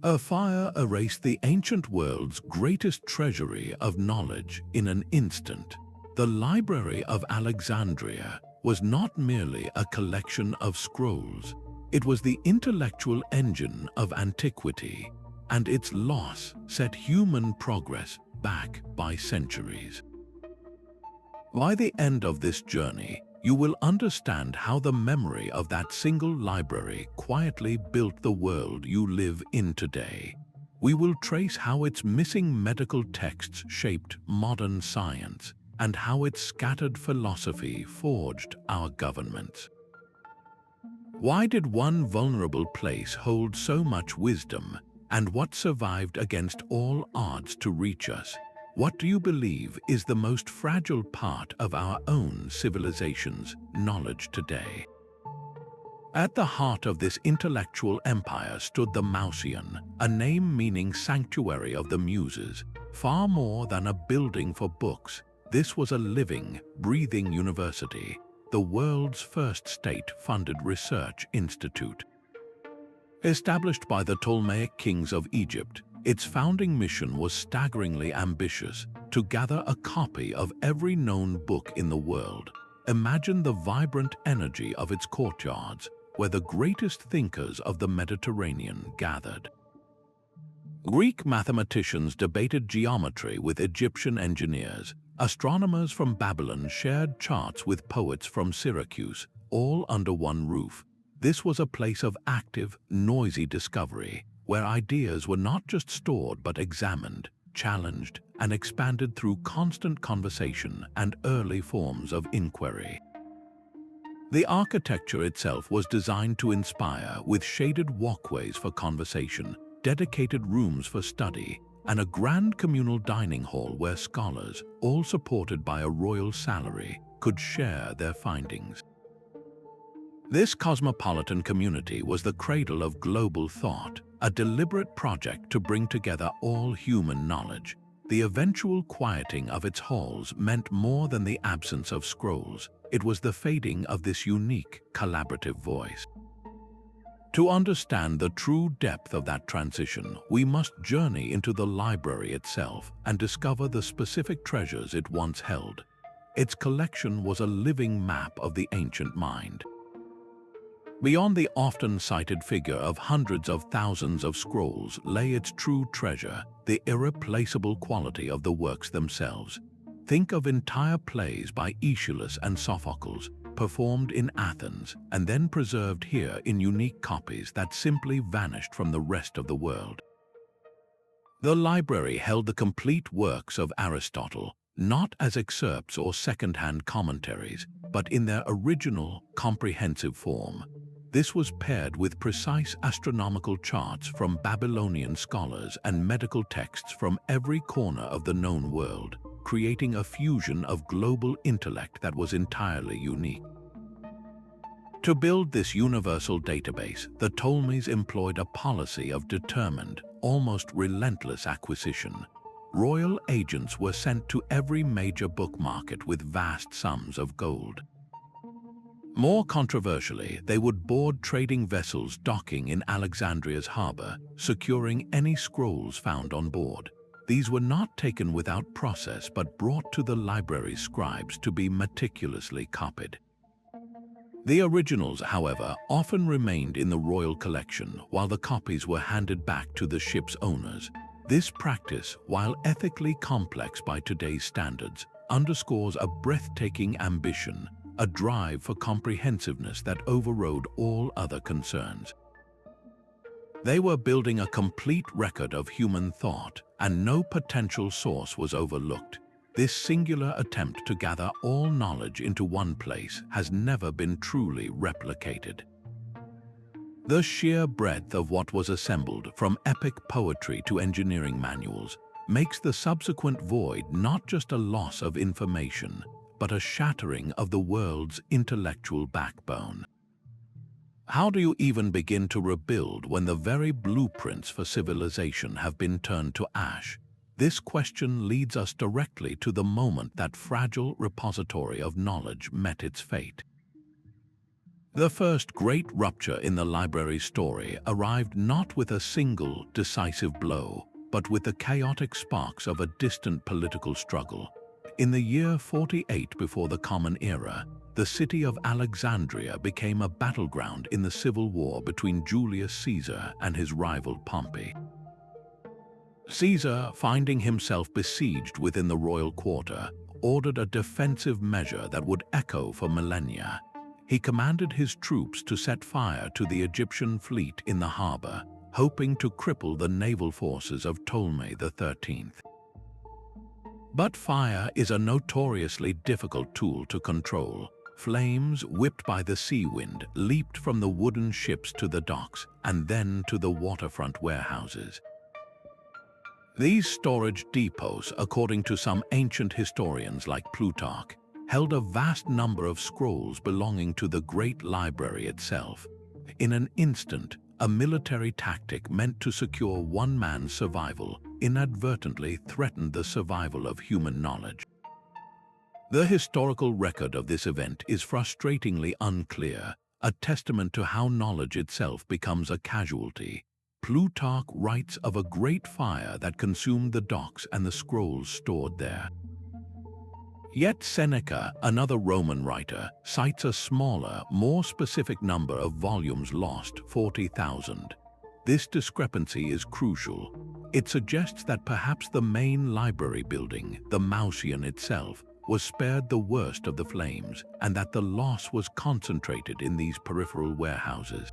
A fire erased the ancient world's greatest treasury of knowledge in an instant. The Library of Alexandria was not merely a collection of scrolls. It was the intellectual engine of antiquity, and its loss set human progress back by centuries. By the end of this journey, you will understand how the memory of that single library quietly built the world you live in today. We will trace how its missing medical texts shaped modern science, and how its scattered philosophy forged our governments. Why did one vulnerable place hold so much wisdom, and what survived against all odds to reach us? What do you believe is the most fragile part of our own civilization's knowledge today? At the heart of this intellectual empire stood the Mauseon, a name meaning sanctuary of the muses. Far more than a building for books, this was a living, breathing university, the world's first state-funded research institute. Established by the Ptolemaic kings of Egypt, its founding mission was staggeringly ambitious: to gather a copy of every known book in the world. Imagine the vibrant energy of its courtyards, where the greatest thinkers of the Mediterranean gathered. Greek mathematicians debated geometry with Egyptian engineers. Astronomers from Babylon shared charts with poets from Syracuse, all under one roof. This was a place of active, noisy discovery, where ideas were not just stored but examined, challenged, and expanded through constant conversation and early forms of inquiry. The architecture itself was designed to inspire, with shaded walkways for conversation, dedicated rooms for study, and a grand communal dining hall where scholars, all supported by a royal salary, could share their findings. This cosmopolitan community was the cradle of global thought, a deliberate project to bring together all human knowledge. The eventual quieting of its halls meant more than the absence of scrolls. It was the fading of this unique, collaborative voice. To understand the true depth of that transition, we must journey into the library itself and discover the specific treasures it once held. Its collection was a living map of the ancient mind. Beyond the often cited figure of hundreds of thousands of scrolls lay its true treasure, the irreplaceable quality of the works themselves. Think of entire plays by Aeschylus and Sophocles, performed in Athens and then preserved here in unique copies that simply vanished from the rest of the world. The library held the complete works of Aristotle, not as excerpts or second-hand commentaries, but in their original, comprehensive form. This was paired with precise astronomical charts from Babylonian scholars and medical texts from every corner of the known world, creating a fusion of global intellect that was entirely unique. To build this universal database, the Ptolemies employed a policy of determined, almost relentless acquisition. Royal agents were sent to every major book market with vast sums of gold. More controversially, they would board trading vessels docking in Alexandria's harbor, securing any scrolls found on board. These were not taken without process but brought to the library's scribes to be meticulously copied. The originals, however, often remained in the royal collection, while the copies were handed back to the ship's owners. This practice, while ethically complex by today's standards, underscores a breathtaking ambition, a drive for comprehensiveness that overrode all other concerns. They were building a complete record of human thought, and no potential source was overlooked. This singular attempt to gather all knowledge into one place has never been truly replicated. The sheer breadth of what was assembled, from epic poetry to engineering manuals, makes the subsequent void not just a loss of information, but a shattering of the world's intellectual backbone. How do you even begin to rebuild when the very blueprints for civilization have been turned to ash? This question leads us directly to the moment that fragile repository of knowledge met its fate. The first great rupture in the library story arrived not with a single decisive blow, but with the chaotic sparks of a distant political struggle. In the year 48 before the Common Era, the city of Alexandria became a battleground in the civil war between Julius Caesar and his rival Pompey. Caesar, finding himself besieged within the royal quarter, ordered a defensive measure that would echo for millennia. He commanded his troops to set fire to the Egyptian fleet in the harbor, hoping to cripple the naval forces of Ptolemy XIII. But fire is a notoriously difficult tool to control. Flames, whipped by the sea wind, leaped from the wooden ships to the docks and then to the waterfront warehouses. These storage depots, according to some ancient historians like Plutarch, held a vast number of scrolls belonging to the great library itself. In an instant, a military tactic meant to secure one man's survival inadvertently threatened the survival of human knowledge. The historical record of this event is frustratingly unclear, a testament to how knowledge itself becomes a casualty. Plutarch writes of a great fire that consumed the docks and the scrolls stored there. Yet Seneca, another Roman writer, cites a smaller, more specific number of volumes lost, 40,000. This discrepancy is crucial. It suggests that perhaps the main library building, the Mausoleum itself, was spared the worst of the flames, and that the loss was concentrated in these peripheral warehouses.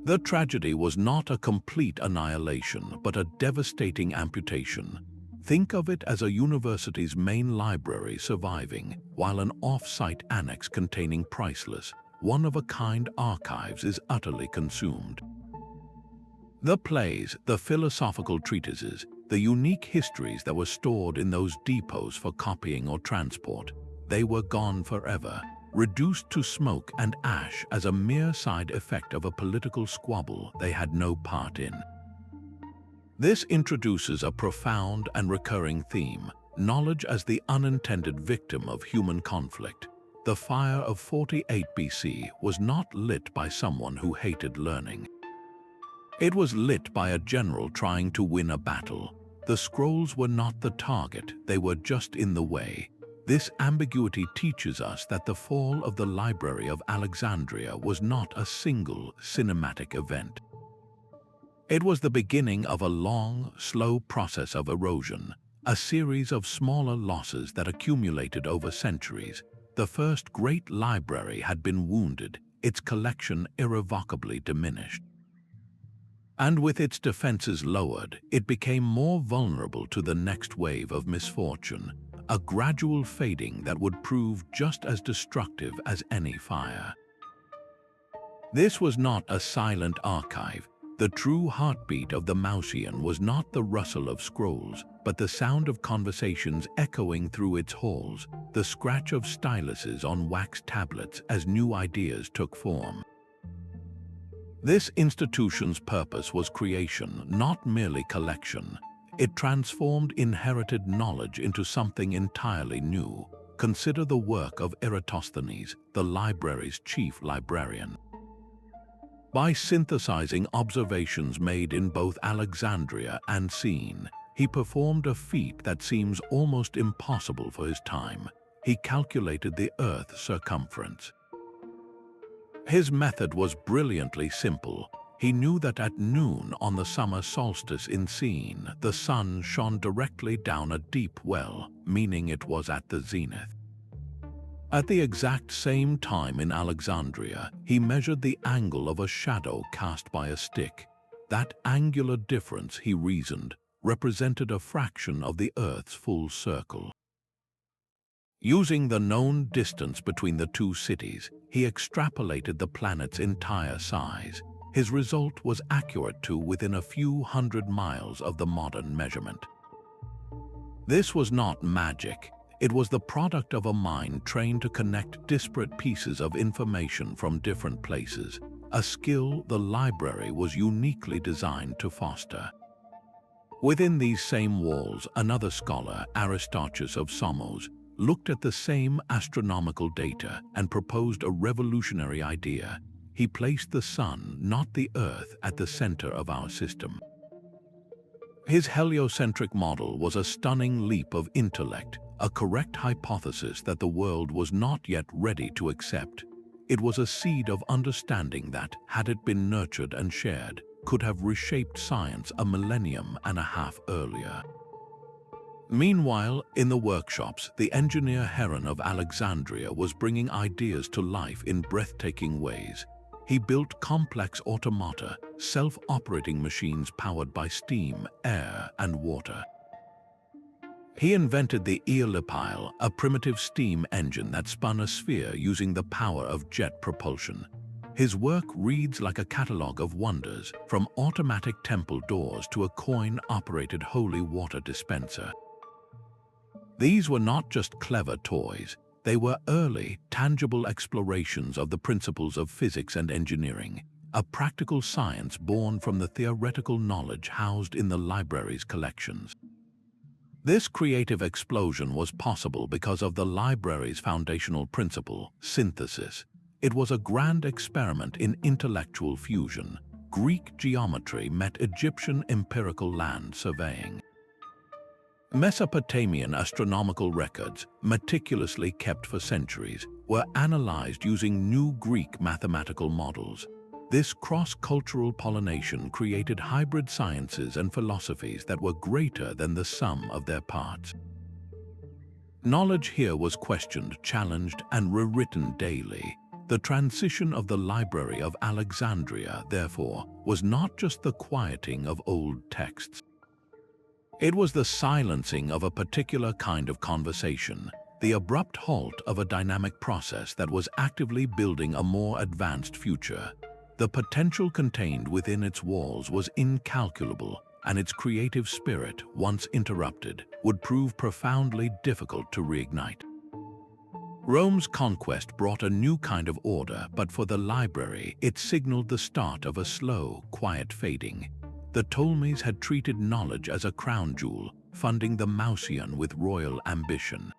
The tragedy was not a complete annihilation, but a devastating amputation. Think of it as a university's main library surviving, while an off-site annex containing priceless, one-of-a-kind archives is utterly consumed. The plays, the philosophical treatises, the unique histories that were stored in those depots for copying or transport, they were gone forever, reduced to smoke and ash as a mere side effect of a political squabble they had no part in. This introduces a profound and recurring theme, knowledge as the unintended victim of human conflict. The fire of 48 BC was not lit by someone who hated learning. It was lit by a general trying to win a battle. The scrolls were not the target, they were just in the way. This ambiguity teaches us that the fall of the Library of Alexandria was not a single cinematic event. It was the beginning of a long, slow process of erosion, a series of smaller losses that accumulated over centuries. The first great library had been wounded, its collection irrevocably diminished. And with its defenses lowered, it became more vulnerable to the next wave of misfortune, a gradual fading that would prove just as destructive as any fire. This was not a silent archive. The true heartbeat of the Mausoleum was not the rustle of scrolls, but the sound of conversations echoing through its halls, the scratch of styluses on wax tablets as new ideas took form. This institution's purpose was creation, not merely collection. It transformed inherited knowledge into something entirely new. Consider the work of Eratosthenes, the library's chief librarian. By synthesizing observations made in both Alexandria and Scene, he performed a feat that seems almost impossible for his time. He calculated the Earth's circumference. His method was brilliantly simple. He knew that at noon on the summer solstice in Scene, the sun shone directly down a deep well, meaning it was at the zenith. At the exact same time in Alexandria, he measured the angle of a shadow cast by a stick. That angular difference, he reasoned, represented a fraction of the Earth's full circle. Using the known distance between the two cities, he extrapolated the planet's entire size. His result was accurate to within a few hundred miles of the modern measurement. This was not magic. It was the product of a mind trained to connect disparate pieces of information from different places, a skill the library was uniquely designed to foster. Within these same walls, another scholar, Aristarchus of Samos, looked at the same astronomical data and proposed a revolutionary idea. He placed the sun, not the Earth, at the center of our system. His heliocentric model was a stunning leap of intellect, a correct hypothesis that the world was not yet ready to accept. It was a seed of understanding that, had it been nurtured and shared, could have reshaped science a millennium and a half earlier. Meanwhile, in the workshops, the engineer Heron of Alexandria was bringing ideas to life in breathtaking ways. He built complex automata, self-operating machines powered by steam, air, and water. He invented the eolipile, a primitive steam engine that spun a sphere using the power of jet propulsion. His work reads like a catalogue of wonders, from automatic temple doors to a coin-operated holy water dispenser. These were not just clever toys. They were early, tangible explorations of the principles of physics and engineering, a practical science born from the theoretical knowledge housed in the library's collections. This creative explosion was possible because of the library's foundational principle, synthesis. It was a grand experiment in intellectual fusion. Greek geometry met Egyptian empirical land surveying. Mesopotamian astronomical records, meticulously kept for centuries, were analyzed using new Greek mathematical models. This cross-cultural pollination created hybrid sciences and philosophies that were greater than the sum of their parts. Knowledge here was questioned, challenged, and rewritten daily. The transition of the Library of Alexandria, therefore, was not just the quieting of old texts. It was the silencing of a particular kind of conversation, the abrupt halt of a dynamic process that was actively building a more advanced future. The potential contained within its walls was incalculable, and its creative spirit, once interrupted, would prove profoundly difficult to reignite. Rome's conquest brought a new kind of order, but for the library, it signaled the start of a slow, quiet fading. The Ptolemies had treated knowledge as a crown jewel, funding the Mausian with royal ambition.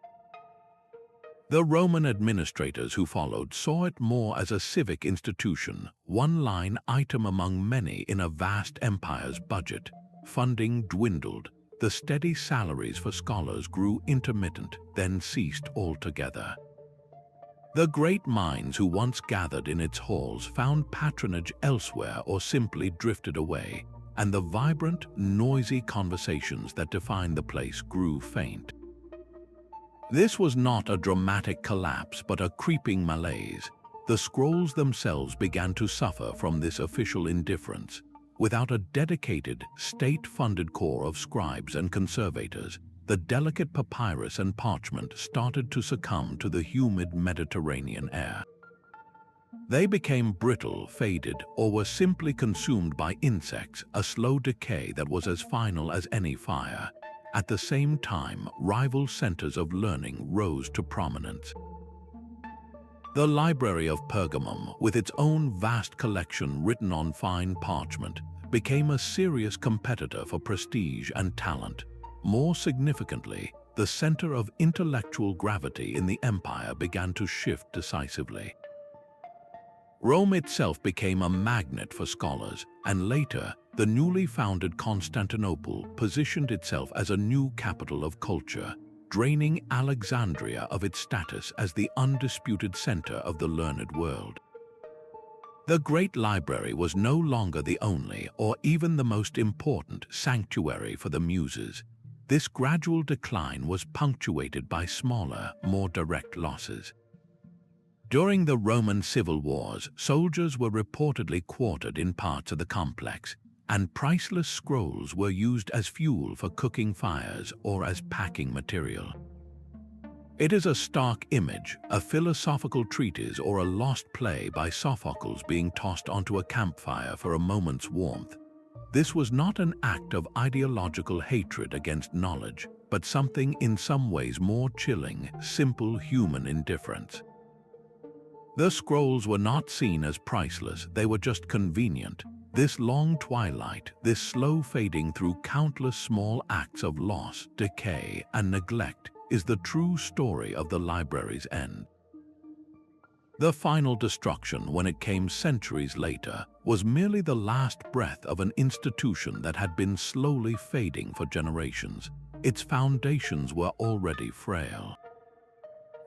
The Roman administrators who followed saw it more as a civic institution, one-line item among many in a vast empire's budget. Funding dwindled. The steady salaries for scholars grew intermittent, then ceased altogether. The great minds who once gathered in its halls found patronage elsewhere or simply drifted away, and the vibrant, noisy conversations that defined the place grew faint. This was not a dramatic collapse, but a creeping malaise. The scrolls themselves began to suffer from this official indifference. Without a dedicated, state-funded corps of scribes and conservators, the delicate papyrus and parchment started to succumb to the humid Mediterranean air. They became brittle, faded, or were simply consumed by insects, a slow decay that was as final as any fire. At the same time, rival centers of learning rose to prominence. The Library of Pergamum, with its own vast collection written on fine parchment, became a serious competitor for prestige and talent. More significantly, the center of intellectual gravity in the empire began to shift decisively. Rome itself became a magnet for scholars, and later, the newly founded Constantinople positioned itself as a new capital of culture, draining Alexandria of its status as the undisputed center of the learned world. The Great Library was no longer the only, or even the most important, sanctuary for the Muses. This gradual decline was punctuated by smaller, more direct losses. During the Roman civil wars, soldiers were reportedly quartered in parts of the complex, and priceless scrolls were used as fuel for cooking fires or as packing material. It is a stark image, a philosophical treatise or a lost play by Sophocles being tossed onto a campfire for a moment's warmth. This was not an act of ideological hatred against knowledge, but something in some ways more chilling, simple human indifference. The scrolls were not seen as priceless, they were just convenient. This long twilight, this slow fading through countless small acts of loss, decay, and neglect, is the true story of the library's end. The final destruction, when it came centuries later, was merely the last breath of an institution that had been slowly fading for generations. Its foundations were already frail.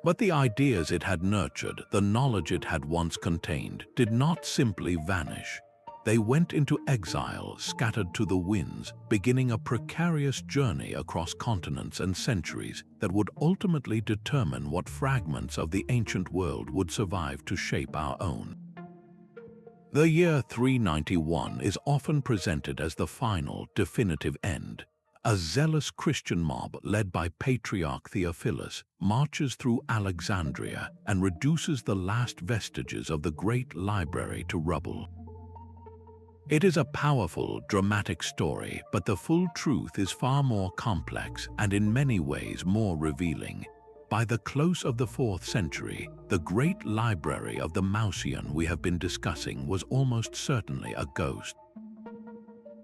But the ideas it had nurtured, the knowledge it had once contained, did not simply vanish. They went into exile, scattered to the winds, beginning a precarious journey across continents and centuries that would ultimately determine what fragments of the ancient world would survive to shape our own. The year 391 is often presented as the final, definitive end. A zealous Christian mob led by Patriarch Theophilus marches through Alexandria and reduces the last vestiges of the great library to rubble. It is a powerful, dramatic story, but the full truth is far more complex and in many ways more revealing. By the close of the 4th century, the great library of the Mausian we have been discussing was almost certainly a ghost.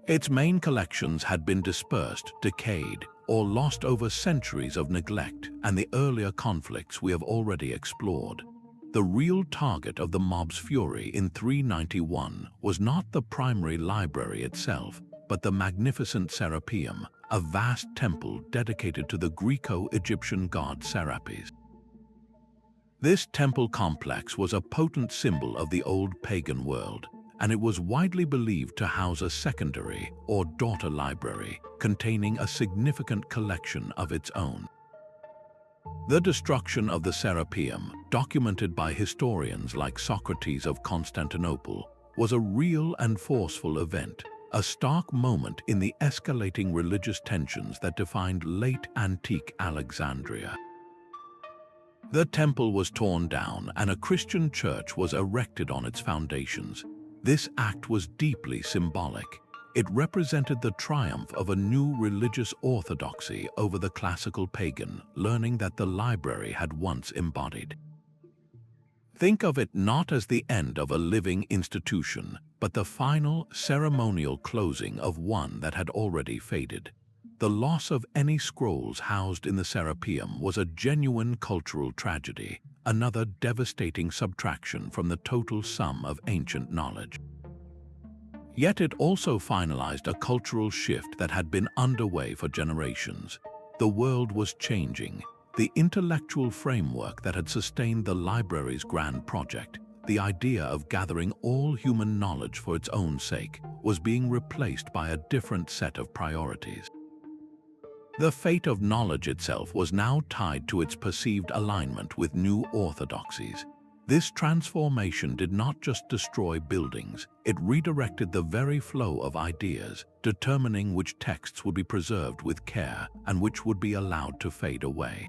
Its main collections had been dispersed, decayed, or lost over centuries of neglect and the earlier conflicts we have already explored. The real target of the mob's fury in 391 was not the primary library itself, but the magnificent Serapeum, a vast temple dedicated to the Greco-Egyptian god Serapis. This temple complex was a potent symbol of the old pagan world, and it was widely believed to house a secondary or daughter library containing a significant collection of its own. The destruction of the Serapeum, documented by historians like Socrates of Constantinople, was a real and forceful event, a stark moment in the escalating religious tensions that defined late antique Alexandria. The temple was torn down and a Christian church was erected on its foundations. This act was deeply symbolic. It represented the triumph of a new religious orthodoxy over the classical pagan learning that the library had once embodied. Think of it not as the end of a living institution, but the final ceremonial closing of one that had already faded. The loss of any scrolls housed in the Serapeum was a genuine cultural tragedy, another devastating subtraction from the total sum of ancient knowledge. Yet it also finalized a cultural shift that had been underway for generations. The world was changing. The intellectual framework that had sustained the library's grand project, the idea of gathering all human knowledge for its own sake, was being replaced by a different set of priorities. The fate of knowledge itself was now tied to its perceived alignment with new orthodoxies. This transformation did not just destroy buildings, it redirected the very flow of ideas, determining which texts would be preserved with care and which would be allowed to fade away.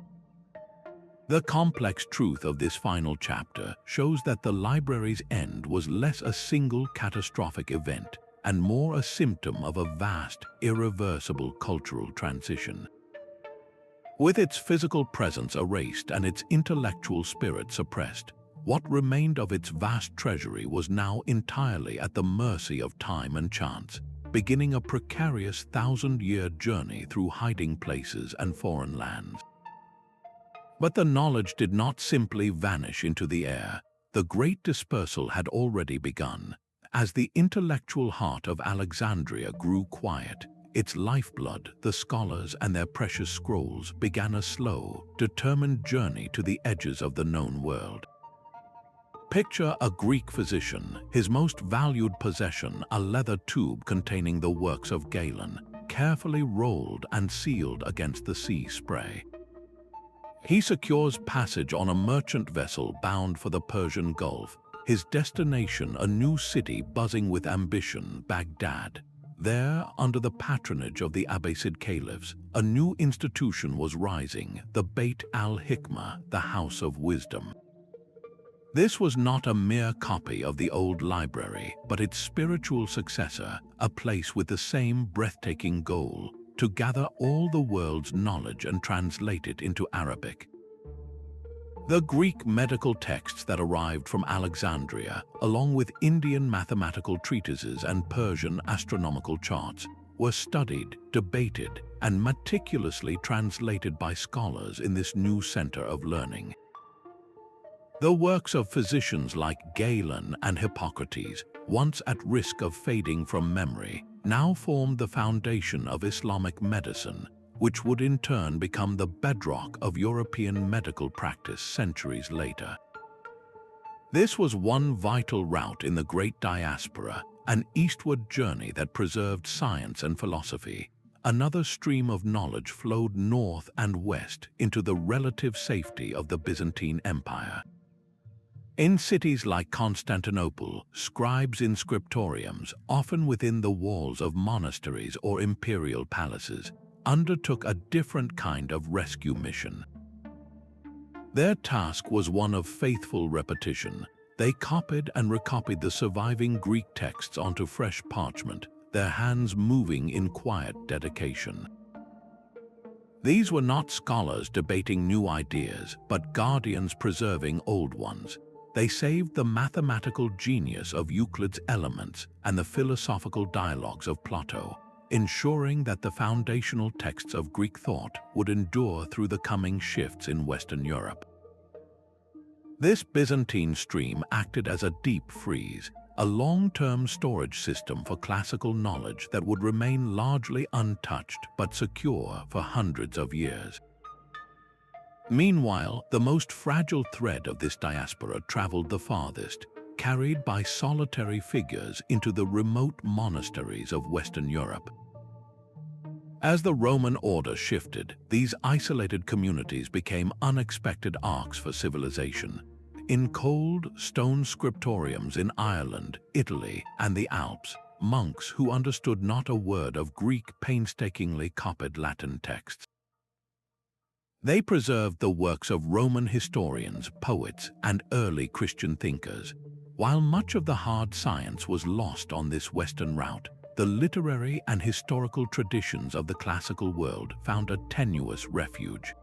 The complex truth of this final chapter shows that the library's end was less a single catastrophic event and more a symptom of a vast, irreversible cultural transition. With its physical presence erased and its intellectual spirit suppressed, what remained of its vast treasury was now entirely at the mercy of time and chance, beginning a precarious 1,000-year journey through hiding places and foreign lands. But the knowledge did not simply vanish into the air. The great dispersal had already begun. As the intellectual heart of Alexandria grew quiet, its lifeblood, the scholars and their precious scrolls, began a slow, determined journey to the edges of the known world. Picture a Greek physician, his most valued possession, a leather tube containing the works of Galen, carefully rolled and sealed against the sea spray. He secures passage on a merchant vessel bound for the Persian Gulf, his destination a new city buzzing with ambition, Baghdad. There, under the patronage of the Abbasid caliphs, a new institution was rising, the Beit al-Hikmah, the House of Wisdom. This was not a mere copy of the old library, but its spiritual successor, a place with the same breathtaking goal, to gather all the world's knowledge and translate it into Arabic. The Greek medical texts that arrived from Alexandria, along with Indian mathematical treatises and Persian astronomical charts, were studied, debated, and meticulously translated by scholars in this new center of learning. The works of physicians like Galen and Hippocrates, once at risk of fading from memory, now formed the foundation of Islamic medicine, which would in turn become the bedrock of European medical practice centuries later. This was one vital route in the Great Diaspora, an eastward journey that preserved science and philosophy. Another stream of knowledge flowed north and west into the relative safety of the Byzantine Empire. In cities like Constantinople, scribes in scriptoriums, often within the walls of monasteries or imperial palaces, undertook a different kind of rescue mission. Their task was one of faithful repetition. They copied and recopied the surviving Greek texts onto fresh parchment, their hands moving in quiet dedication. These were not scholars debating new ideas, but guardians preserving old ones. They saved the mathematical genius of Euclid's Elements and the philosophical dialogues of Plato, ensuring that the foundational texts of Greek thought would endure through the coming shifts in Western Europe. This Byzantine stream acted as a deep freeze, a long-term storage system for classical knowledge that would remain largely untouched but secure for hundreds of years. Meanwhile, the most fragile thread of this diaspora traveled the farthest, carried by solitary figures into the remote monasteries of Western Europe. As the Roman order shifted, these isolated communities became unexpected arcs for civilization. In cold, stone scriptoriums in Ireland, Italy, and the Alps, monks who understood not a word of Greek painstakingly copied Latin texts. They preserved the works of Roman historians, poets, and early Christian thinkers. While much of the hard science was lost on this Western route, the literary and historical traditions of the classical world found a tenuous refuge.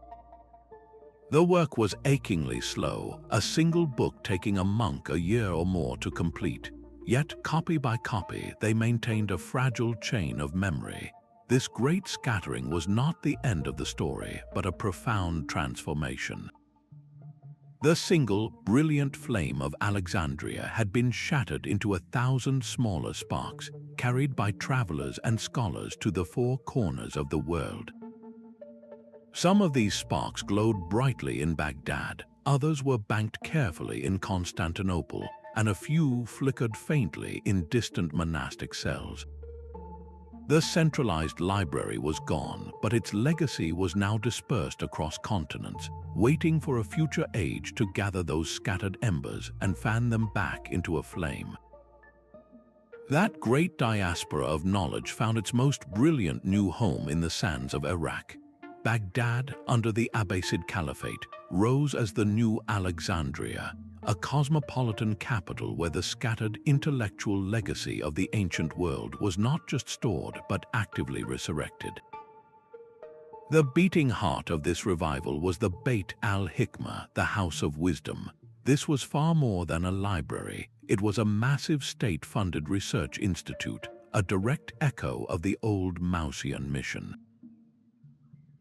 The work was achingly slow, a single book taking a monk a year or more to complete. Yet, copy by copy, they maintained a fragile chain of memory. This great scattering was not the end of the story, but a profound transformation. The single, brilliant flame of Alexandria had been shattered into 1,000 smaller sparks, carried by travelers and scholars to the four corners of the world. Some of these sparks glowed brightly in Baghdad, others were banked carefully in Constantinople, and a few flickered faintly in distant monastic cells. The centralized library was gone, but its legacy was now dispersed across continents, waiting for a future age to gather those scattered embers and fan them back into a flame. That great diaspora of knowledge found its most brilliant new home in the sands of Iraq. Baghdad, under the Abbasid Caliphate, rose as the new Alexandria, a cosmopolitan capital where the scattered intellectual legacy of the ancient world was not just stored but actively resurrected. The beating heart of this revival was the Beit al-Hikmah, the House of Wisdom. This was far more than a library. It was a massive state-funded research institute, a direct echo of the old Mausian mission.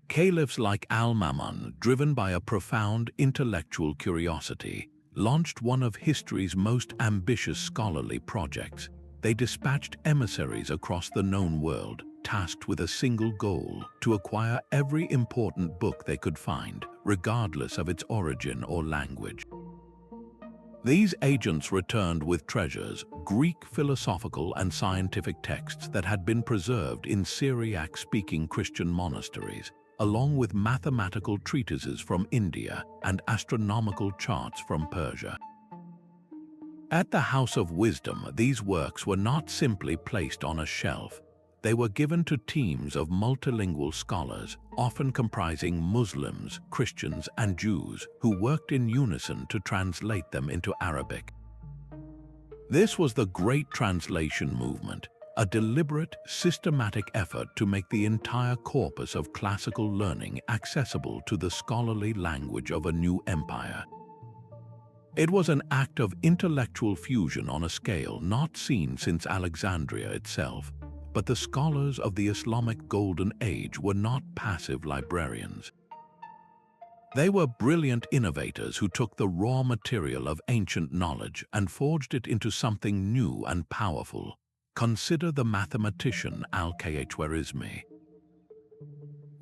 Caliphs like Al-Mamun, driven by a profound intellectual curiosity, launched one of history's most ambitious scholarly projects. They dispatched emissaries across the known world, tasked with a single goal: to acquire every important book they could find, regardless of its origin or language. These agents returned with treasures, Greek philosophical and scientific texts that had been preserved in Syriac-speaking Christian monasteries, along with mathematical treatises from India and astronomical charts from Persia. At the House of Wisdom, these works were not simply placed on a shelf. They were given to teams of multilingual scholars, often comprising Muslims, Christians, and Jews, who worked in unison to translate them into Arabic. This was the Great Translation Movement, a deliberate, systematic effort to make the entire corpus of classical learning accessible to the scholarly language of a new empire. It was an act of intellectual fusion on a scale not seen since Alexandria itself. but the scholars of the Islamic Golden Age were not passive librarians. They were brilliant innovators who took the raw material of ancient knowledge and forged it into something new and powerful. Consider the mathematician Al-Khwarizmi.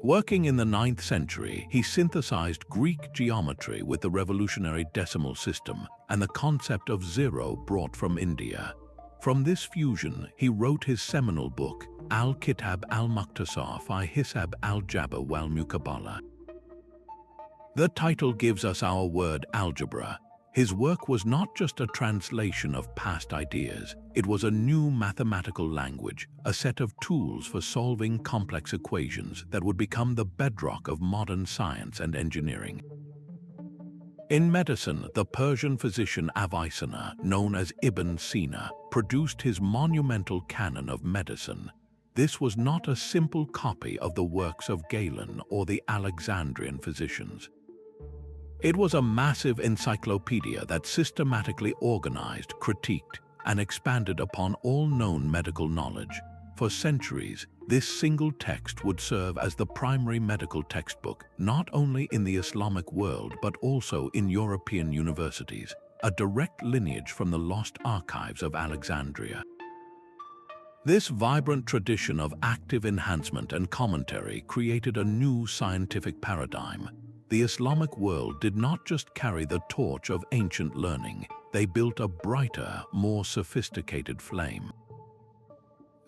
Working in the 9th century, he synthesized Greek geometry with the revolutionary decimal system and the concept of zero brought from India. From this fusion, he wrote his seminal book, Al-Kitab al-Mukhtasar fi Hisab al-Jabr wal-Muqabala. The title gives us our word algebra. His work was not just a translation of past ideas, it was a new mathematical language, a set of tools for solving complex equations that would become the bedrock of modern science and engineering. In medicine, the Persian physician Avicenna, known as Ibn Sina, produced his monumental canon of medicine. This was not a simple copy of the works of Galen or the Alexandrian physicians. It was a massive encyclopedia that systematically organized, critiqued, and expanded upon all known medical knowledge. For centuries, this single text would serve as the primary medical textbook, not only in the Islamic world but also in European universities, a direct lineage from the lost archives of Alexandria. This vibrant tradition of active enhancement and commentary created a new scientific paradigm. The Islamic world did not just carry the torch of ancient learning, they built a brighter, more sophisticated flame.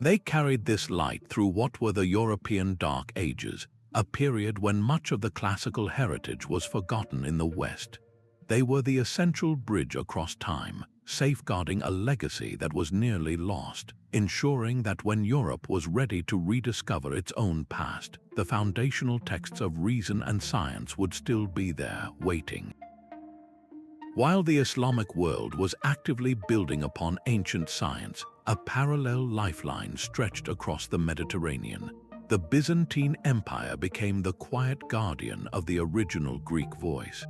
They carried this light through what were the European Dark Ages, a period when much of the classical heritage was forgotten in the West. They were the essential bridge across time, safeguarding a legacy that was nearly lost, ensuring that when Europe was ready to rediscover its own past, the foundational texts of reason and science would still be there, waiting. While the Islamic world was actively building upon ancient science, a parallel lifeline stretched across the Mediterranean. The Byzantine Empire became the quiet guardian of the original Greek voice.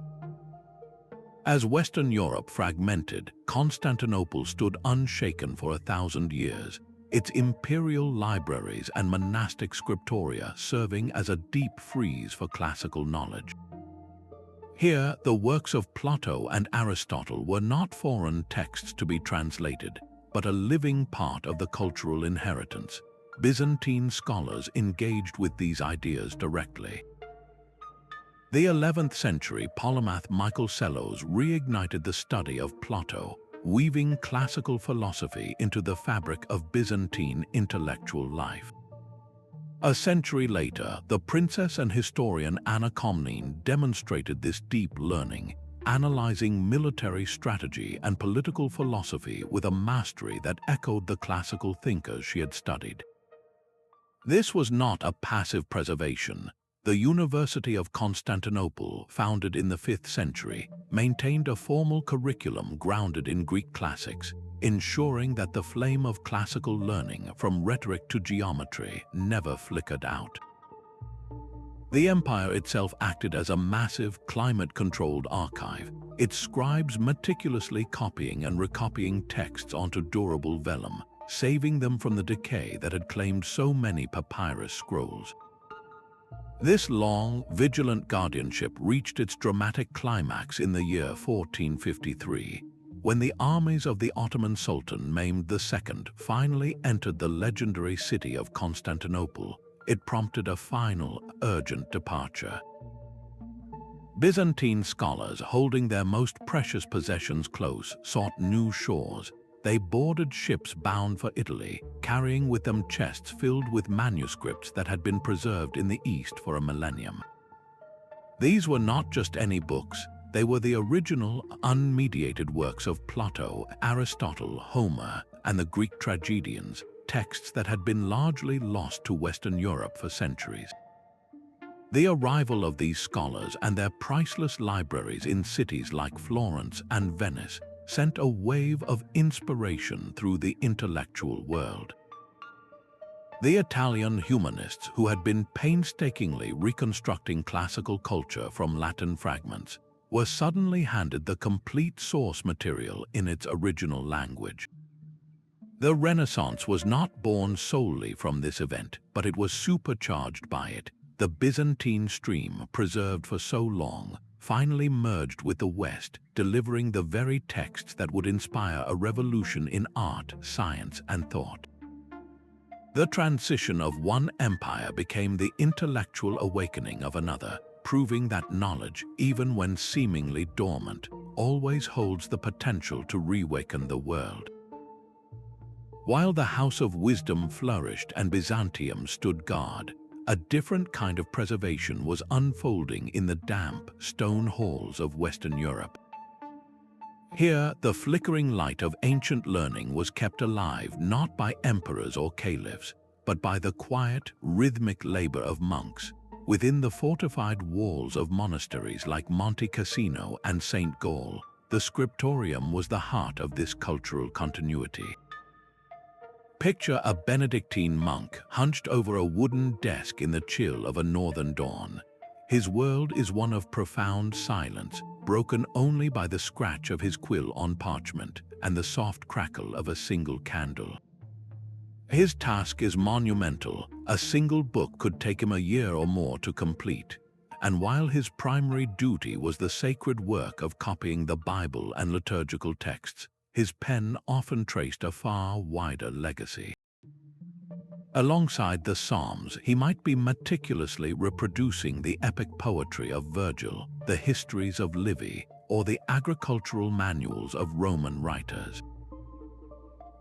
As Western Europe fragmented, Constantinople stood unshaken for 1,000 years, its imperial libraries and monastic scriptoria serving as a deep freeze for classical knowledge. Here, the works of Plato and Aristotle were not foreign texts to be translated, but a living part of the cultural inheritance. Byzantine scholars engaged with these ideas directly. The 11th century polymath Michael Psellos reignited the study of Plato, weaving classical philosophy into the fabric of Byzantine intellectual life. A century later, the princess and historian Anna Komnene demonstrated this deep learning, analyzing military strategy and political philosophy with a mastery that echoed the classical thinkers she had studied. This was not a passive preservation. The University of Constantinople, founded in the 5th century, maintained a formal curriculum grounded in Greek classics, ensuring that the flame of classical learning, from rhetoric to geometry, never flickered out. The empire itself acted as a massive, climate-controlled archive, its scribes meticulously copying and recopying texts onto durable vellum, saving them from the decay that had claimed so many papyrus scrolls. This long, vigilant guardianship reached its dramatic climax in the year 1453, when the armies of the Ottoman Sultan Mehmed II finally entered the legendary city of Constantinople. It prompted a final, urgent departure. Byzantine scholars, holding their most precious possessions close, sought new shores. They boarded ships bound for Italy, carrying with them chests filled with manuscripts that had been preserved in the East for a millennium. These were not just any books, they were the original, unmediated works of Plato, Aristotle, Homer, and the Greek tragedians, texts that had been largely lost to Western Europe for centuries. The arrival of these scholars and their priceless libraries in cities like Florence and Venice sent a wave of inspiration through the intellectual world. The Italian humanists, who had been painstakingly reconstructing classical culture from Latin fragments, were suddenly handed the complete source material in its original language. The Renaissance was not born solely from this event, but it was supercharged by it. The Byzantine stream, preserved for so long, finally merged with the West, delivering the very texts that would inspire a revolution in art, science, and thought. The transition of one empire became the intellectual awakening of another, proving that knowledge, even when seemingly dormant, always holds the potential to reawaken the world. While the House of Wisdom flourished and Byzantium stood guard, a different kind of preservation was unfolding in the damp stone halls of Western Europe. Here, the flickering light of ancient learning was kept alive not by emperors or caliphs, but by the quiet, rhythmic labor of monks within the fortified walls of monasteries like Monte Cassino and St. Gall. The Scriptorium was the heart of this cultural continuity. Picture a Benedictine monk hunched over a wooden desk in the chill of a northern dawn. His world is one of profound silence, broken only by the scratch of his quill on parchment and the soft crackle of a single candle. His task is monumental. A single book could take him a year or more to complete. And while his primary duty was the sacred work of copying the Bible and liturgical texts, his pen often traced a far wider legacy. Alongside the Psalms, he might be meticulously reproducing the epic poetry of Virgil, the histories of Livy, or the agricultural manuals of Roman writers.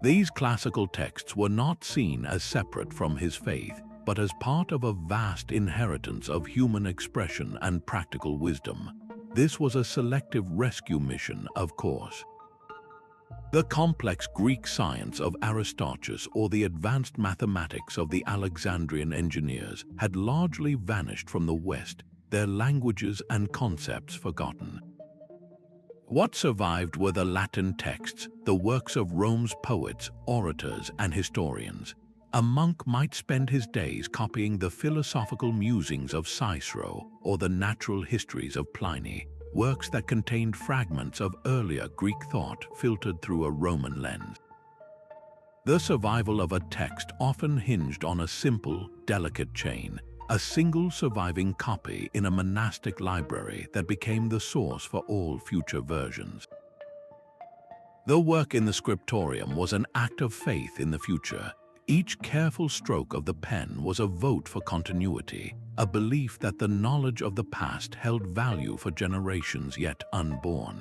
These classical texts were not seen as separate from his faith, but as part of a vast inheritance of human expression and practical wisdom. This was a selective rescue mission, of course. The complex Greek science of Aristotle or the advanced mathematics of the Alexandrian engineers had largely vanished from the West, their languages and concepts forgotten. What survived were the Latin texts, the works of Rome's poets, orators, and historians. A monk might spend his days copying the philosophical musings of Cicero or the natural histories of Pliny, works that contained fragments of earlier Greek thought filtered through a Roman lens. The survival of a text often hinged on a simple, delicate chain, a single surviving copy in a monastic library that became the source for all future versions. The work in the Scriptorium was an act of faith in the future. Each careful stroke of the pen was a vote for continuity, a belief that the knowledge of the past held value for generations yet unborn.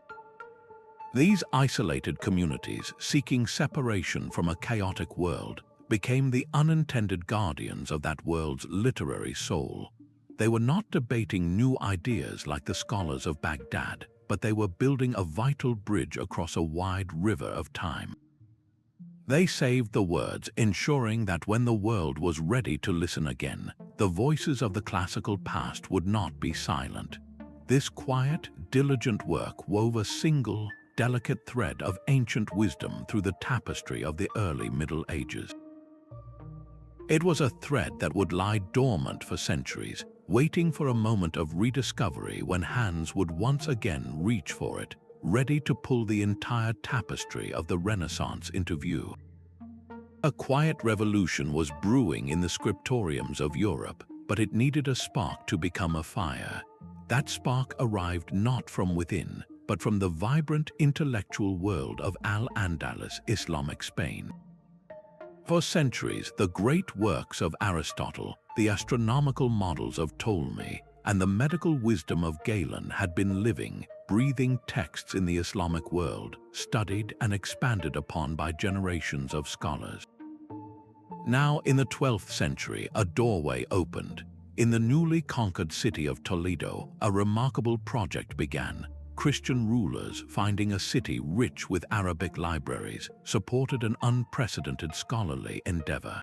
These isolated communities, seeking separation from a chaotic world, became the unintended guardians of that world's literary soul. They were not debating new ideas like the scholars of Baghdad, but they were building a vital bridge across a wide river of time. They saved the words, ensuring that when the world was ready to listen again, the voices of the classical past would not be silent. This quiet, diligent work wove a single, delicate thread of ancient wisdom through the tapestry of the early Middle Ages. It was a thread that would lie dormant for centuries, waiting for a moment of rediscovery when hands would once again reach for it, ready to pull the entire tapestry of the Renaissance into view. A quiet revolution was brewing in the scriptoriums of Europe, but it needed a spark to become a fire. That spark arrived not from within, but from the vibrant intellectual world of Al-Andalus, Islamic Spain. For centuries, the great works of Aristotle, the astronomical models of Ptolemy, and the medical wisdom of Galen had been living, breathing texts in the Islamic world, studied and expanded upon by generations of scholars. Now, in the 12th century, a doorway opened. In the newly conquered city of Toledo, a remarkable project began. Christian rulers, finding a city rich with Arabic libraries, supported an unprecedented scholarly endeavor.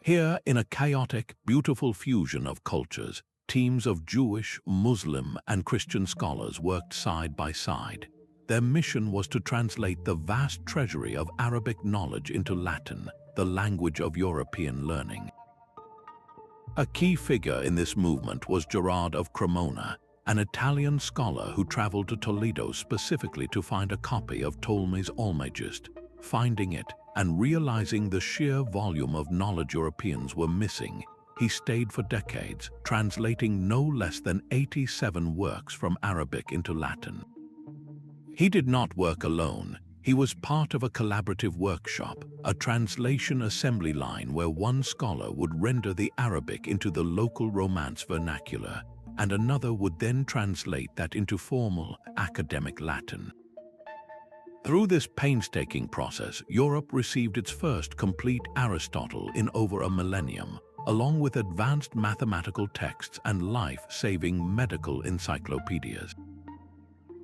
Here, in a chaotic, beautiful fusion of cultures, teams of Jewish, Muslim, and Christian scholars worked side by side. Their mission was to translate the vast treasury of Arabic knowledge into Latin, the language of European learning. A key figure in this movement was Gerard of Cremona, an Italian scholar who traveled to Toledo specifically to find a copy of Ptolemy's Almagest. Finding it, and realizing the sheer volume of knowledge Europeans were missing, he stayed for decades, translating no less than 87 works from Arabic into Latin. He did not work alone. He was part of a collaborative workshop, a translation assembly line where one scholar would render the Arabic into the local Romance vernacular, and another would then translate that into formal, academic Latin. Through this painstaking process, Europe received its first complete Aristotle in over a millennium, along with advanced mathematical texts and life-saving medical encyclopedias.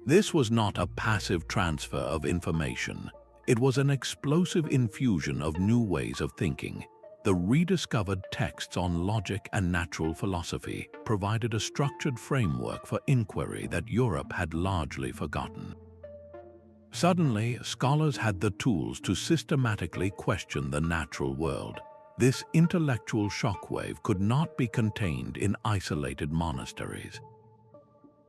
This was not a passive transfer of information. It was an explosive infusion of new ways of thinking. The rediscovered texts on logic and natural philosophy provided a structured framework for inquiry that Europe had largely forgotten. Suddenly, scholars had the tools to systematically question the natural world. This intellectual shockwave could not be contained in isolated monasteries.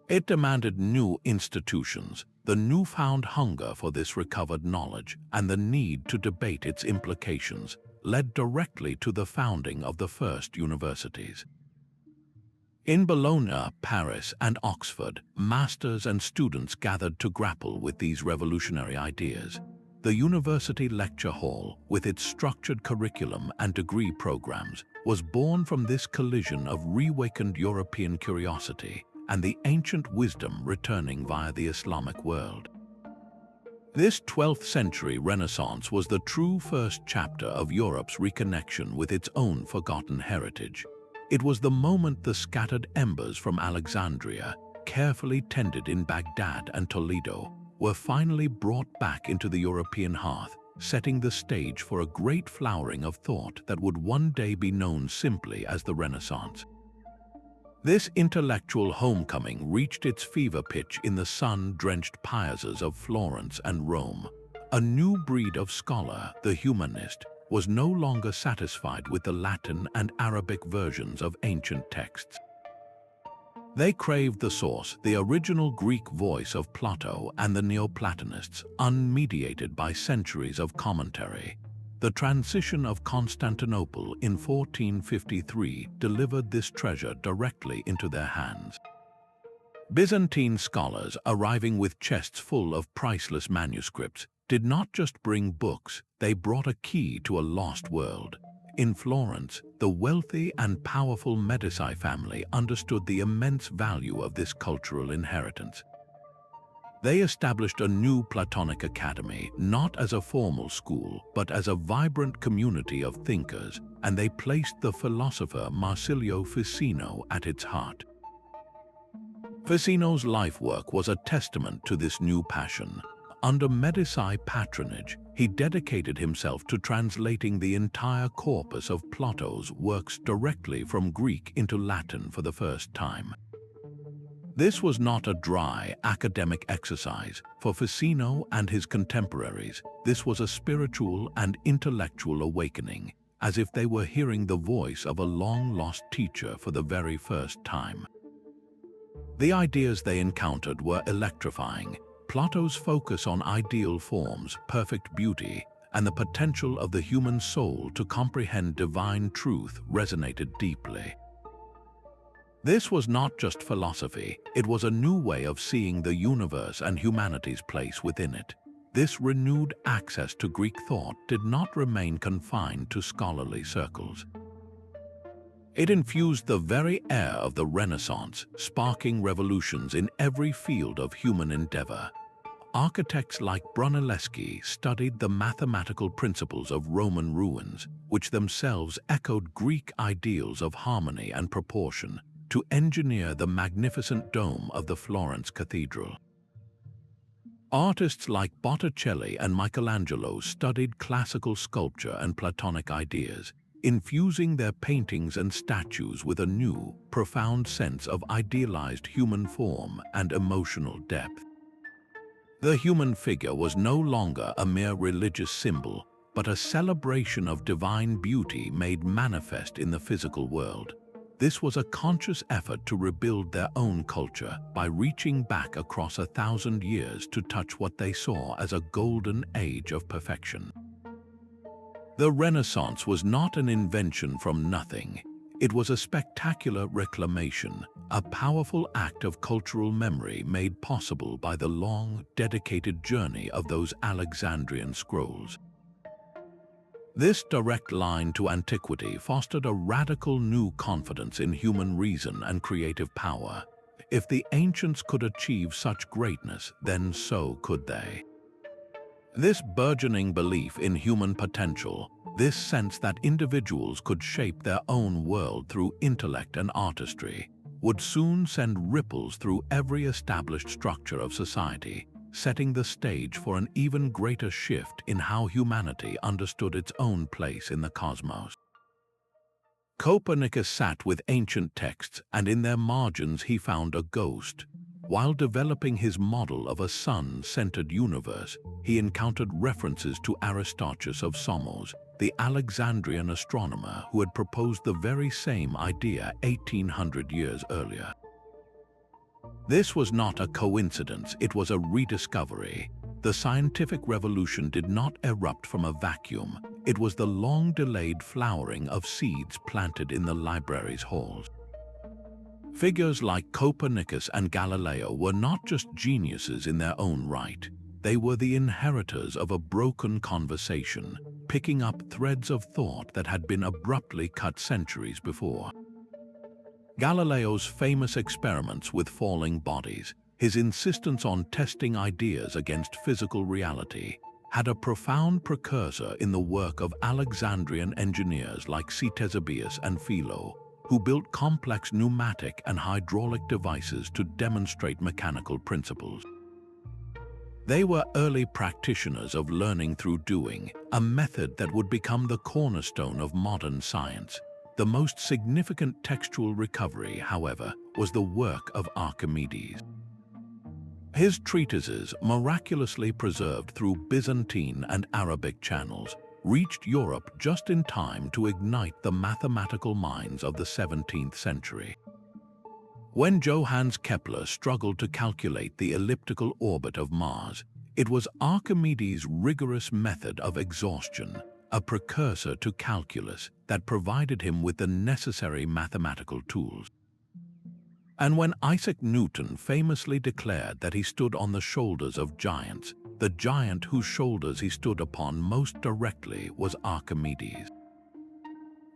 It demanded new institutions, the newfound hunger for this recovered knowledge, and the need to debate its implications led directly to the founding of the first universities. In Bologna, Paris, and Oxford, masters and students gathered to grapple with these revolutionary ideas. The university lecture hall, with its structured curriculum and degree programs, was born from this collision of reawakened European curiosity and the ancient wisdom returning via the Islamic world. This 12th century Renaissance was the true first chapter of Europe's reconnection with its own forgotten heritage. It was the moment the scattered embers from Alexandria, carefully tended in Baghdad and Toledo, were finally brought back into the European hearth, setting the stage for a great flowering of thought that would one day be known simply as the Renaissance. This intellectual homecoming reached its fever pitch in the sun-drenched piazzas of Florence and Rome. A new breed of scholar, the humanist, was no longer satisfied with the Latin and Arabic versions of ancient texts. They craved the source, the original Greek voice of Plato and the Neoplatonists, unmediated by centuries of commentary. The transition of Constantinople in 1453 delivered this treasure directly into their hands. Byzantine scholars, arriving with chests full of priceless manuscripts, did not just bring books, they brought a key to a lost world. In Florence, the wealthy and powerful Medici family understood the immense value of this cultural inheritance. They established a new Platonic academy, not as a formal school, but as a vibrant community of thinkers, and they placed the philosopher Marsilio Ficino at its heart. Ficino's life work was a testament to this new passion. Under Medici patronage, he dedicated himself to translating the entire corpus of Plato's works directly from Greek into Latin for the first time. This was not a dry, academic exercise. For Ficino and his contemporaries, this was a spiritual and intellectual awakening, as if they were hearing the voice of a long-lost teacher for the very first time. The ideas they encountered were electrifying. Plato's focus on ideal forms, perfect beauty, and the potential of the human soul to comprehend divine truth resonated deeply. This was not just philosophy, it was a new way of seeing the universe and humanity's place within it. This renewed access to Greek thought did not remain confined to scholarly circles. It infused the very air of the Renaissance, sparking revolutions in every field of human endeavor. Architects like Brunelleschi studied the mathematical principles of Roman ruins, which themselves echoed Greek ideals of harmony and proportion, to engineer the magnificent dome of the Florence Cathedral. Artists like Botticelli and Michelangelo studied classical sculpture and Platonic ideas, infusing their paintings and statues with a new, profound sense of idealized human form and emotional depth. The human figure was no longer a mere religious symbol, but a celebration of divine beauty made manifest in the physical world. This was a conscious effort to rebuild their own culture by reaching back across 1,000 years to touch what they saw as a golden age of perfection. The Renaissance was not an invention from nothing. It was a spectacular reclamation, a powerful act of cultural memory made possible by the long, dedicated journey of those Alexandrian scrolls. This direct line to antiquity fostered a radical new confidence in human reason and creative power. If the ancients could achieve such greatness, then so could they. This burgeoning belief in human potential, this sense that individuals could shape their own world through intellect and artistry, would soon send ripples through every established structure of society, setting the stage for an even greater shift in how humanity understood its own place in the cosmos. Copernicus sat with ancient texts, and in their margins he found a ghost. While developing his model of a sun-centered universe, he encountered references to Aristarchus of Samos, the Alexandrian astronomer who had proposed the very same idea 1800 years earlier. This was not a coincidence, it was a rediscovery. The scientific revolution did not erupt from a vacuum. It was the long-delayed flowering of seeds planted in the library's halls. Figures like Copernicus and Galileo were not just geniuses in their own right. They were the inheritors of a broken conversation, picking up threads of thought that had been abruptly cut centuries before. Galileo's famous experiments with falling bodies, his insistence on testing ideas against physical reality, had a profound precursor in the work of Alexandrian engineers like Ctesibius and Philo, who built complex pneumatic and hydraulic devices to demonstrate mechanical principles. They were early practitioners of learning through doing, a method that would become the cornerstone of modern science. The most significant textual recovery, however, was the work of Archimedes. His treatises, miraculously preserved through Byzantine and Arabic channels, reached Europe just in time to ignite the mathematical minds of the 17th century. When Johannes Kepler struggled to calculate the elliptical orbit of Mars, it was Archimedes' rigorous method of exhaustion, a precursor to calculus, that provided him with the necessary mathematical tools. And when Isaac Newton famously declared that he stood on the shoulders of giants, the giant whose shoulders he stood upon most directly was Archimedes.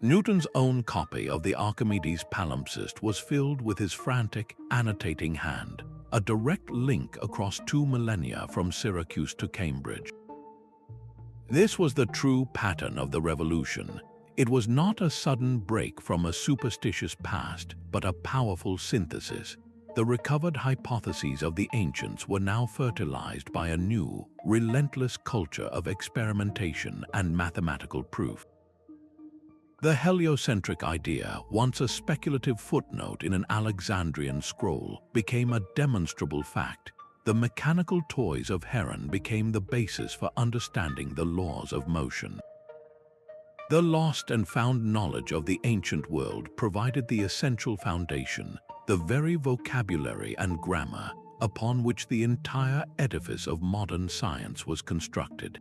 Newton's own copy of the Archimedes palimpsest was filled with his frantic, annotating hand, a direct link across 2 millennia from Syracuse to Cambridge. This was the true pattern of the revolution. It was not a sudden break from a superstitious past, but a powerful synthesis. The recovered hypotheses of the ancients were now fertilized by a new, relentless culture of experimentation and mathematical proof. The heliocentric idea, once a speculative footnote in an Alexandrian scroll, became a demonstrable fact. The mechanical toys of Heron became the basis for understanding the laws of motion. The lost and found knowledge of the ancient world provided the essential foundation, the very vocabulary and grammar upon which the entire edifice of modern science was constructed.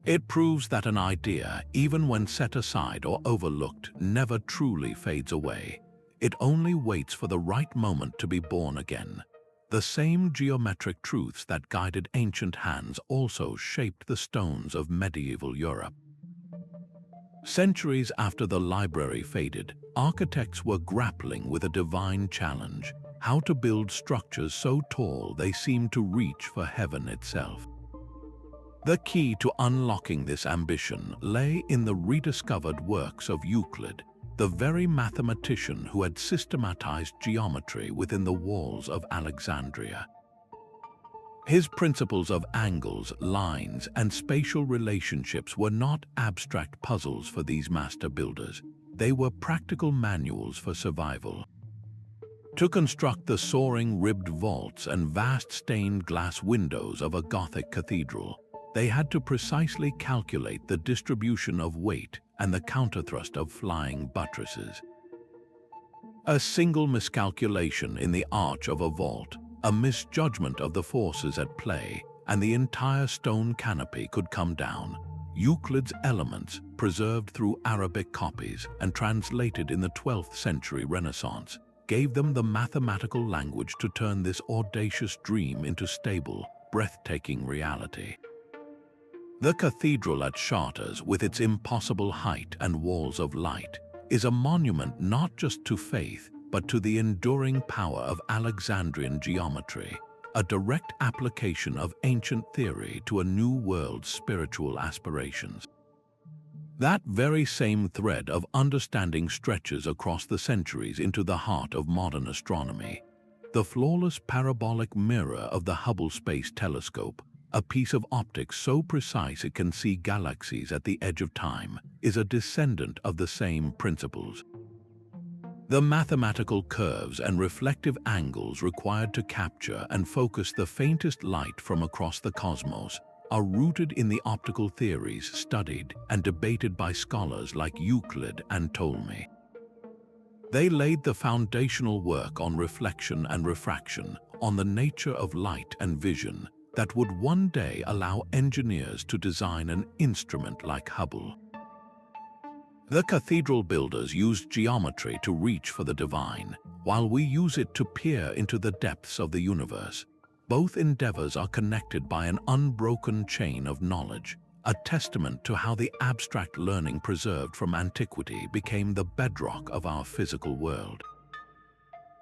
It proves that an idea, even when set aside or overlooked, never truly fades away. It only waits for the right moment to be born again. The same geometric truths that guided ancient hands also shaped the stones of medieval Europe. Centuries after the library faded, architects were grappling with a divine challenge: how to build structures so tall they seemed to reach for heaven itself. The key to unlocking this ambition lay in the rediscovered works of Euclid, the very mathematician who had systematized geometry within the walls of Alexandria. His principles of angles, lines, and spatial relationships were not abstract puzzles for these master builders. They were practical manuals for survival. To construct the soaring ribbed vaults and vast stained glass windows of a Gothic cathedral, they had to precisely calculate the distribution of weight and the counterthrust of flying buttresses. A single miscalculation in the arch of a vault, a misjudgment of the forces at play, and the entire stone canopy could come down. Euclid's Elements, preserved through Arabic copies and translated in the 12th century Renaissance, gave them the mathematical language to turn this audacious dream into stable, breathtaking reality. The cathedral at Chartres, with its impossible height and walls of light, is a monument not just to faith, but to the enduring power of Alexandrian geometry, a direct application of ancient theory to a new world's spiritual aspirations. That very same thread of understanding stretches across the centuries into the heart of modern astronomy. The flawless parabolic mirror of the Hubble Space Telescope, a piece of optics so precise it can see galaxies at the edge of time, is a descendant of the same principles. The mathematical curves and reflective angles required to capture and focus the faintest light from across the cosmos are rooted in the optical theories studied and debated by scholars like Euclid and Ptolemy. They laid the foundational work on reflection and refraction, on the nature of light and vision, that would one day allow engineers to design an instrument like Hubble. The cathedral builders used geometry to reach for the divine, while we use it to peer into the depths of the universe. Both endeavors are connected by an unbroken chain of knowledge, a testament to how the abstract learning preserved from antiquity became the bedrock of our physical world.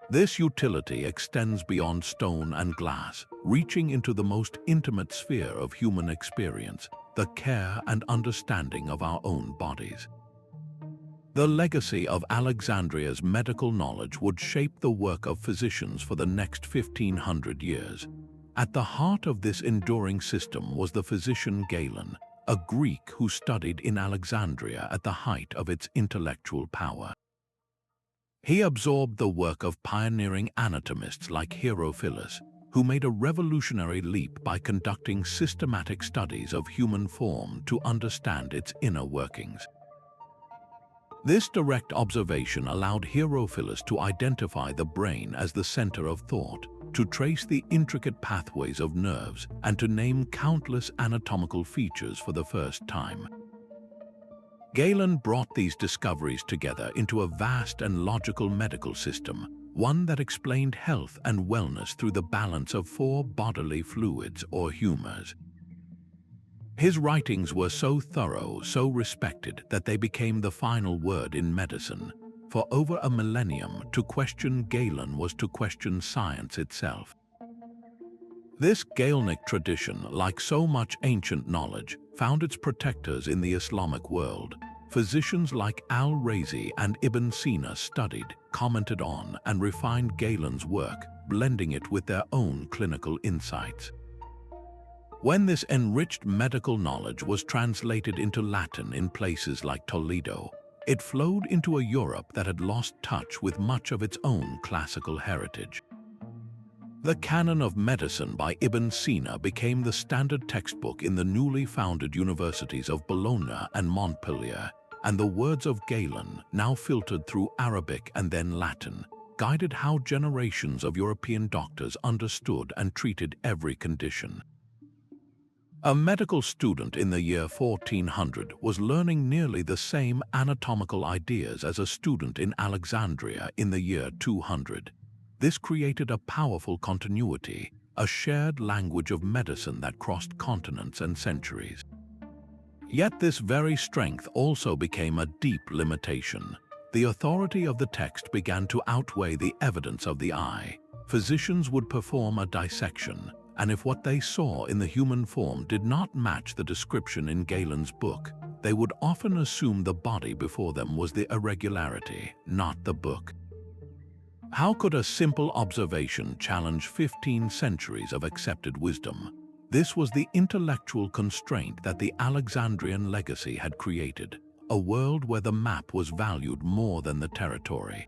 This utility extends beyond stone and glass, reaching into the most intimate sphere of human experience, the care and understanding of our own bodies. The legacy of Alexandria's medical knowledge would shape the work of physicians for the next 1500 years. At the heart of this enduring system was the physician Galen, a Greek who studied in Alexandria at the height of its intellectual power. He absorbed the work of pioneering anatomists like Herophilus, who made a revolutionary leap by conducting systematic studies of human form to understand its inner workings. This direct observation allowed Herophilus to identify the brain as the center of thought, to trace the intricate pathways of nerves, and to name countless anatomical features for the first time. Galen brought these discoveries together into a vast and logical medical system, one that explained health and wellness through the balance of 4 bodily fluids or humors. His writings were so thorough, so respected, that they became the final word in medicine. For over a millennium, to question Galen was to question science itself. This Galenic tradition, like so much ancient knowledge, found its protectors in the Islamic world. Physicians like al-Razi and Ibn Sina studied, commented on, and refined Galen's work, blending it with their own clinical insights. When this enriched medical knowledge was translated into Latin in places like Toledo, it flowed into a Europe that had lost touch with much of its own classical heritage. The Canon of Medicine by Ibn Sina became the standard textbook in the newly founded universities of Bologna and Montpellier, and the words of Galen, now filtered through Arabic and then Latin, guided how generations of European doctors understood and treated every condition. A medical student in the year 1400 was learning nearly the same anatomical ideas as a student in Alexandria in the year 200. This created a powerful continuity, a shared language of medicine that crossed continents and centuries. Yet this very strength also became a deep limitation. The authority of the text began to outweigh the evidence of the eye. Physicians would perform a dissection, and if what they saw in the human form did not match the description in Galen's book, they would often assume the body before them was the irregularity, not the book. How could a simple observation challenge 15 centuries of accepted wisdom? This was the intellectual constraint that the Alexandrian legacy had created, a world where the map was valued more than the territory.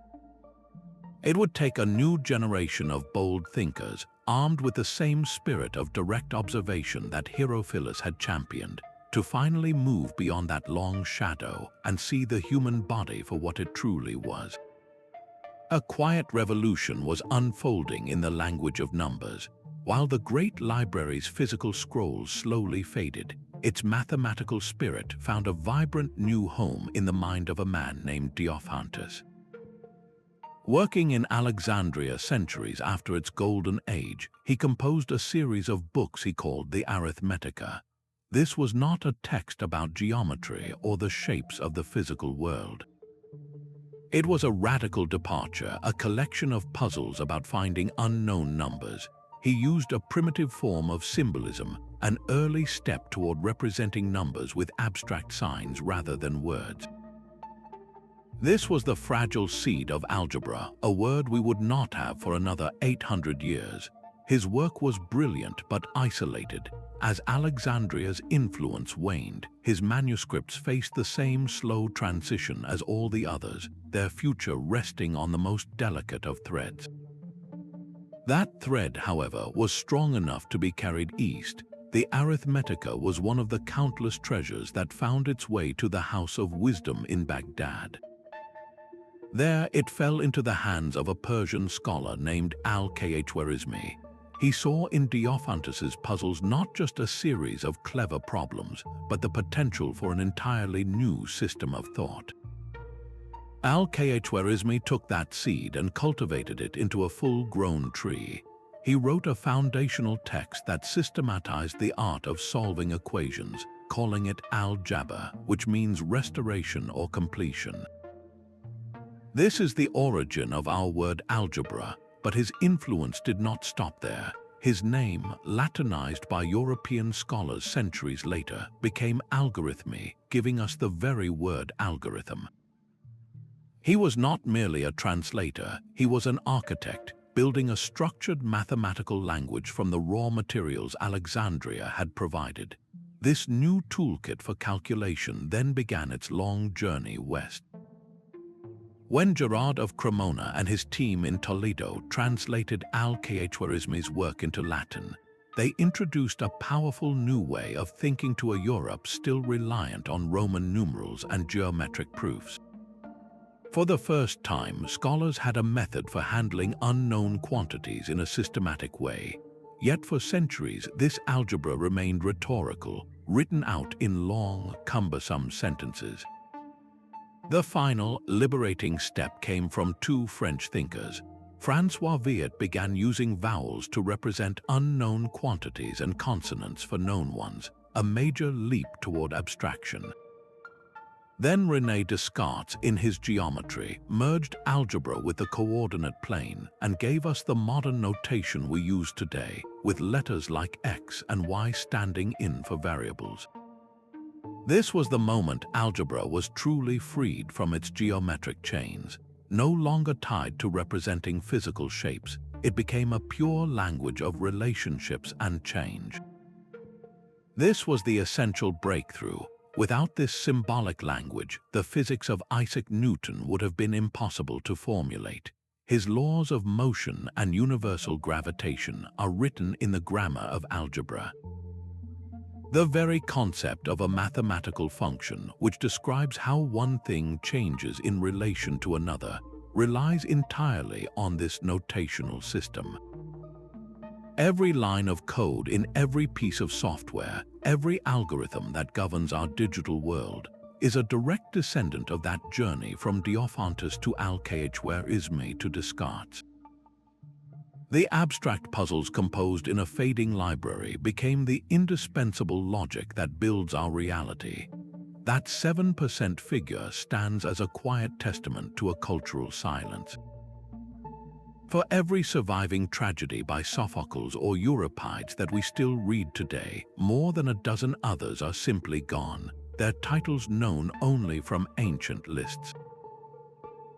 It would take a new generation of bold thinkers, armed with the same spirit of direct observation that Herophilus had championed, to finally move beyond that long shadow and see the human body for what it truly was. A quiet revolution was unfolding in the language of numbers. While the great library's physical scrolls slowly faded, its mathematical spirit found a vibrant new home in the mind of a man named Diophantus. Working in Alexandria centuries after its Golden Age, he composed a series of books he called the Arithmetica. This was not a text about geometry or the shapes of the physical world. It was a radical departure, a collection of puzzles about finding unknown numbers. He used a primitive form of symbolism, an early step toward representing numbers with abstract signs rather than words. This was the fragile seed of algebra, a word we would not have for another 800 years. His work was brilliant but isolated. As Alexandria's influence waned, his manuscripts faced the same slow transition as all the others, their future resting on the most delicate of threads. That thread, however, was strong enough to be carried east. The Arithmetica was one of the countless treasures that found its way to the House of Wisdom in Baghdad. There it fell into the hands of a Persian scholar named Al-Khwarizmi. He saw in Diophantus's puzzles not just a series of clever problems, but the potential for an entirely new system of thought. Al-Khwarizmi took that seed and cultivated it into a full-grown tree. He wrote a foundational text that systematized the art of solving equations, calling it Algebra, which means restoration or completion. This is the origin of our word algebra, but his influence did not stop there. His name, Latinized by European scholars centuries later, became algorithmy, giving us the very word algorithm. He was not merely a translator, he was an architect, building a structured mathematical language from the raw materials Alexandria had provided. This new toolkit for calculation then began its long journey west. When Gerard of Cremona and his team in Toledo translated Al-Khwarizmi's work into Latin, they introduced a powerful new way of thinking to a Europe still reliant on Roman numerals and geometric proofs. For the first time, scholars had a method for handling unknown quantities in a systematic way. Yet for centuries, this algebra remained rhetorical, written out in long, cumbersome sentences. The final, liberating step came from two French thinkers. François Viet began using vowels to represent unknown quantities and consonants for known ones, a major leap toward abstraction. Then René Descartes, in his geometry, merged algebra with the coordinate plane and gave us the modern notation we use today, with letters like x and y standing in for variables. This was the moment algebra was truly freed from its geometric chains. No longer tied to representing physical shapes, it became a pure language of relationships and change. This was the essential breakthrough. Without this symbolic language, the physics of Isaac Newton would have been impossible to formulate. His laws of motion and universal gravitation are written in the grammar of algebra. The very concept of a mathematical function, which describes how one thing changes in relation to another, relies entirely on this notational system. Every line of code in every piece of software, every algorithm that governs our digital world, is a direct descendant of that journey from Diophantus to Al-Khwarizmi to Descartes. The abstract puzzles composed in a fading library became the indispensable logic that builds our reality. That 7% figure stands as a quiet testament to a cultural silence. For every surviving tragedy by Sophocles or Euripides that we still read today, more than a dozen others are simply gone, their titles known only from ancient lists.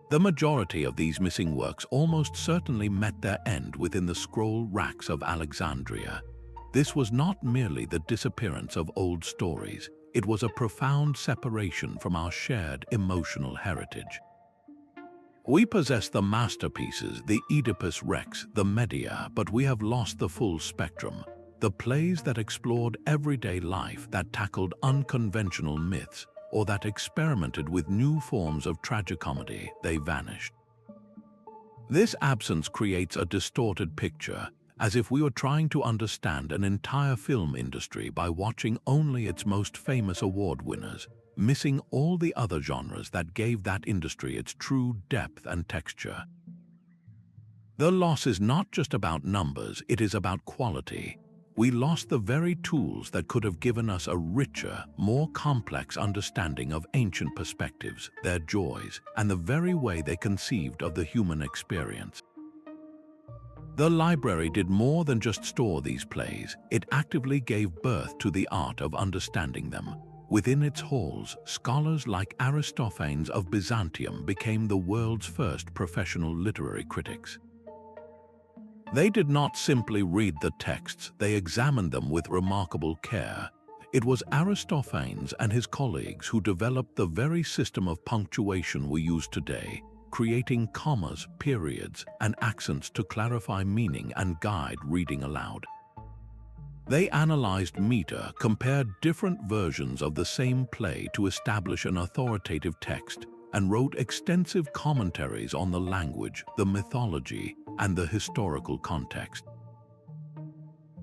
The majority of these missing works almost certainly met their end within the scroll racks of Alexandria. This was not merely the disappearance of old stories, it was a profound separation from our shared emotional heritage. We possess the masterpieces, the Oedipus Rex, the Medea, but we have lost the full spectrum. The plays that explored everyday life, that tackled unconventional myths, or that experimented with new forms of tragicomedy, they vanished. This absence creates a distorted picture, as if we were trying to understand an entire film industry by watching only its most famous award winners, missing all the other genres that gave that industry its true depth and texture. The loss is not just about numbers, it is about quality. We lost the very tools that could have given us a richer, more complex understanding of ancient perspectives, their joys, and the very way they conceived of the human experience. The library did more than just store these plays, it actively gave birth to the art of understanding them. Within its halls, scholars like Aristophanes of Byzantium became the world's first professional literary critics. They did not simply read the texts, they examined them with remarkable care. It was Aristophanes and his colleagues who developed the very system of punctuation we use today, creating commas, periods, and accents to clarify meaning and guide reading aloud. They analyzed meter, compared different versions of the same play to establish an authoritative text, and wrote extensive commentaries on the language, the mythology, and the historical context.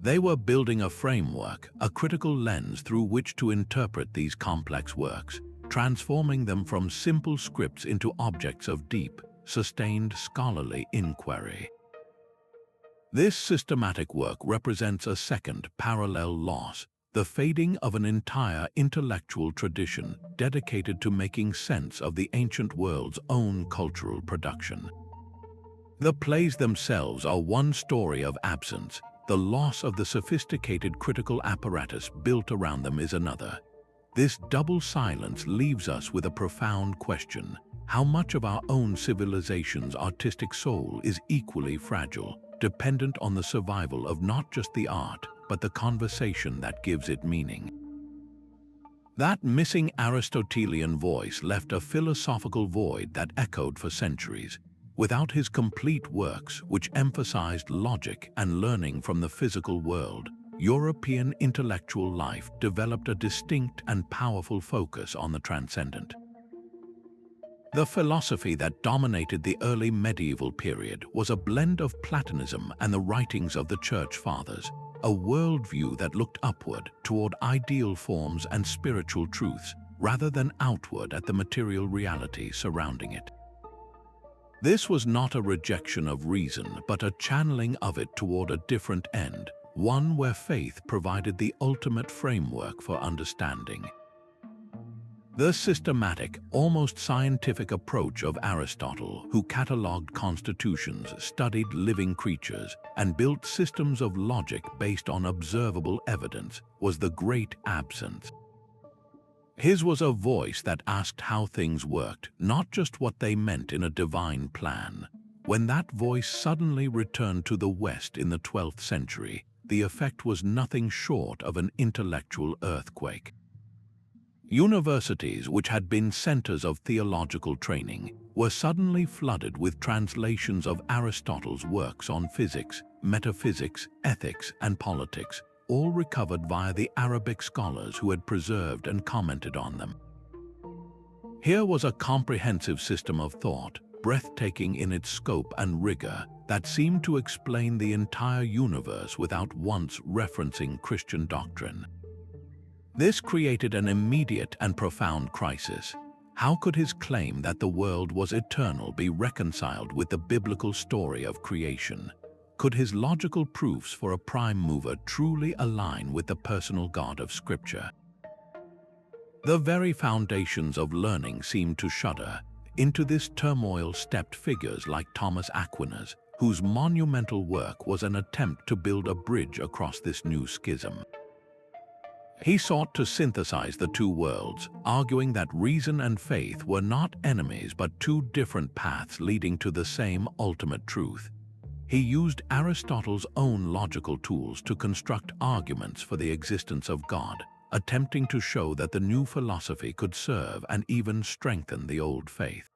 They were building a framework, a critical lens through which to interpret these complex works, transforming them from simple scripts into objects of deep, sustained scholarly inquiry. This systematic work represents a second parallel loss, the fading of an entire intellectual tradition dedicated to making sense of the ancient world's own cultural production. The plays themselves are one story of absence. The loss of the sophisticated critical apparatus built around them is another. This double silence leaves us with a profound question. How much of our own civilization's artistic soul is equally fragile, dependent on the survival of not just the art, but the conversation that gives it meaning? That missing Aristotelian voice left a philosophical void that echoed for centuries. Without his complete works, which emphasized logic and learning from the physical world, European intellectual life developed a distinct and powerful focus on the transcendent. The philosophy that dominated the early medieval period was a blend of Platonism and the writings of the Church Fathers, a worldview that looked upward toward ideal forms and spiritual truths, rather than outward at the material reality surrounding it. This was not a rejection of reason, but a channeling of it toward a different end, one where faith provided the ultimate framework for understanding. The systematic, almost scientific approach of Aristotle, who catalogued constitutions, studied living creatures, and built systems of logic based on observable evidence, was the great absence. His was a voice that asked how things worked, not just what they meant in a divine plan. When that voice suddenly returned to the West in the 12th century, the effect was nothing short of an intellectual earthquake. Universities, which had been centers of theological training, were suddenly flooded with translations of Aristotle's works on physics, metaphysics, ethics, and politics, all recovered via the Arabic scholars who had preserved and commented on them. Here was a comprehensive system of thought, breathtaking in its scope and rigor, that seemed to explain the entire universe without once referencing Christian doctrine. This created an immediate and profound crisis. How could his claim that the world was eternal be reconciled with the biblical story of creation? Could his logical proofs for a prime mover truly align with the personal God of Scripture? The very foundations of learning seemed to shudder. Into this turmoil stepped figures like Thomas Aquinas, whose monumental work was an attempt to build a bridge across this new schism. He sought to synthesize the two worlds, arguing that reason and faith were not enemies but two different paths leading to the same ultimate truth. He used Aristotle's own logical tools to construct arguments for the existence of God, attempting to show that the new philosophy could serve and even strengthen the old faith.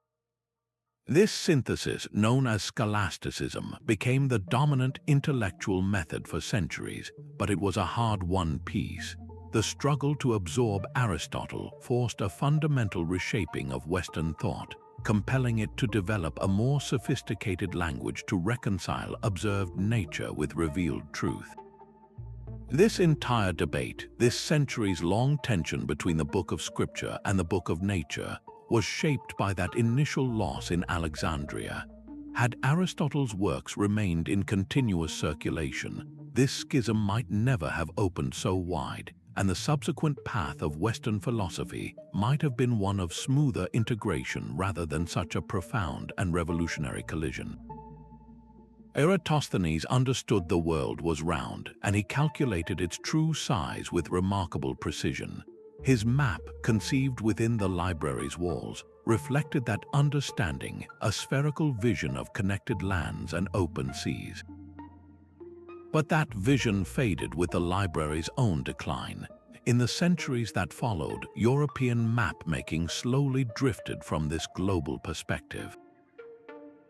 This synthesis, known as scholasticism, became the dominant intellectual method for centuries, but it was a hard-won peace. The struggle to absorb Aristotle forced a fundamental reshaping of Western thought, compelling it to develop a more sophisticated language to reconcile observed nature with revealed truth. This entire debate, this centuries-long tension between the book of scripture and the book of nature, was shaped by that initial loss in Alexandria. Had Aristotle's works remained in continuous circulation, this schism might never have opened so wide, and the subsequent path of Western philosophy might have been one of smoother integration rather than such a profound and revolutionary collision. Eratosthenes understood the world was round, and he calculated its true size with remarkable precision. His map, conceived within the library's walls, reflected that understanding, a spherical vision of connected lands and open seas. But that vision faded with the library's own decline. In the centuries that followed, European map-making slowly drifted from this global perspective.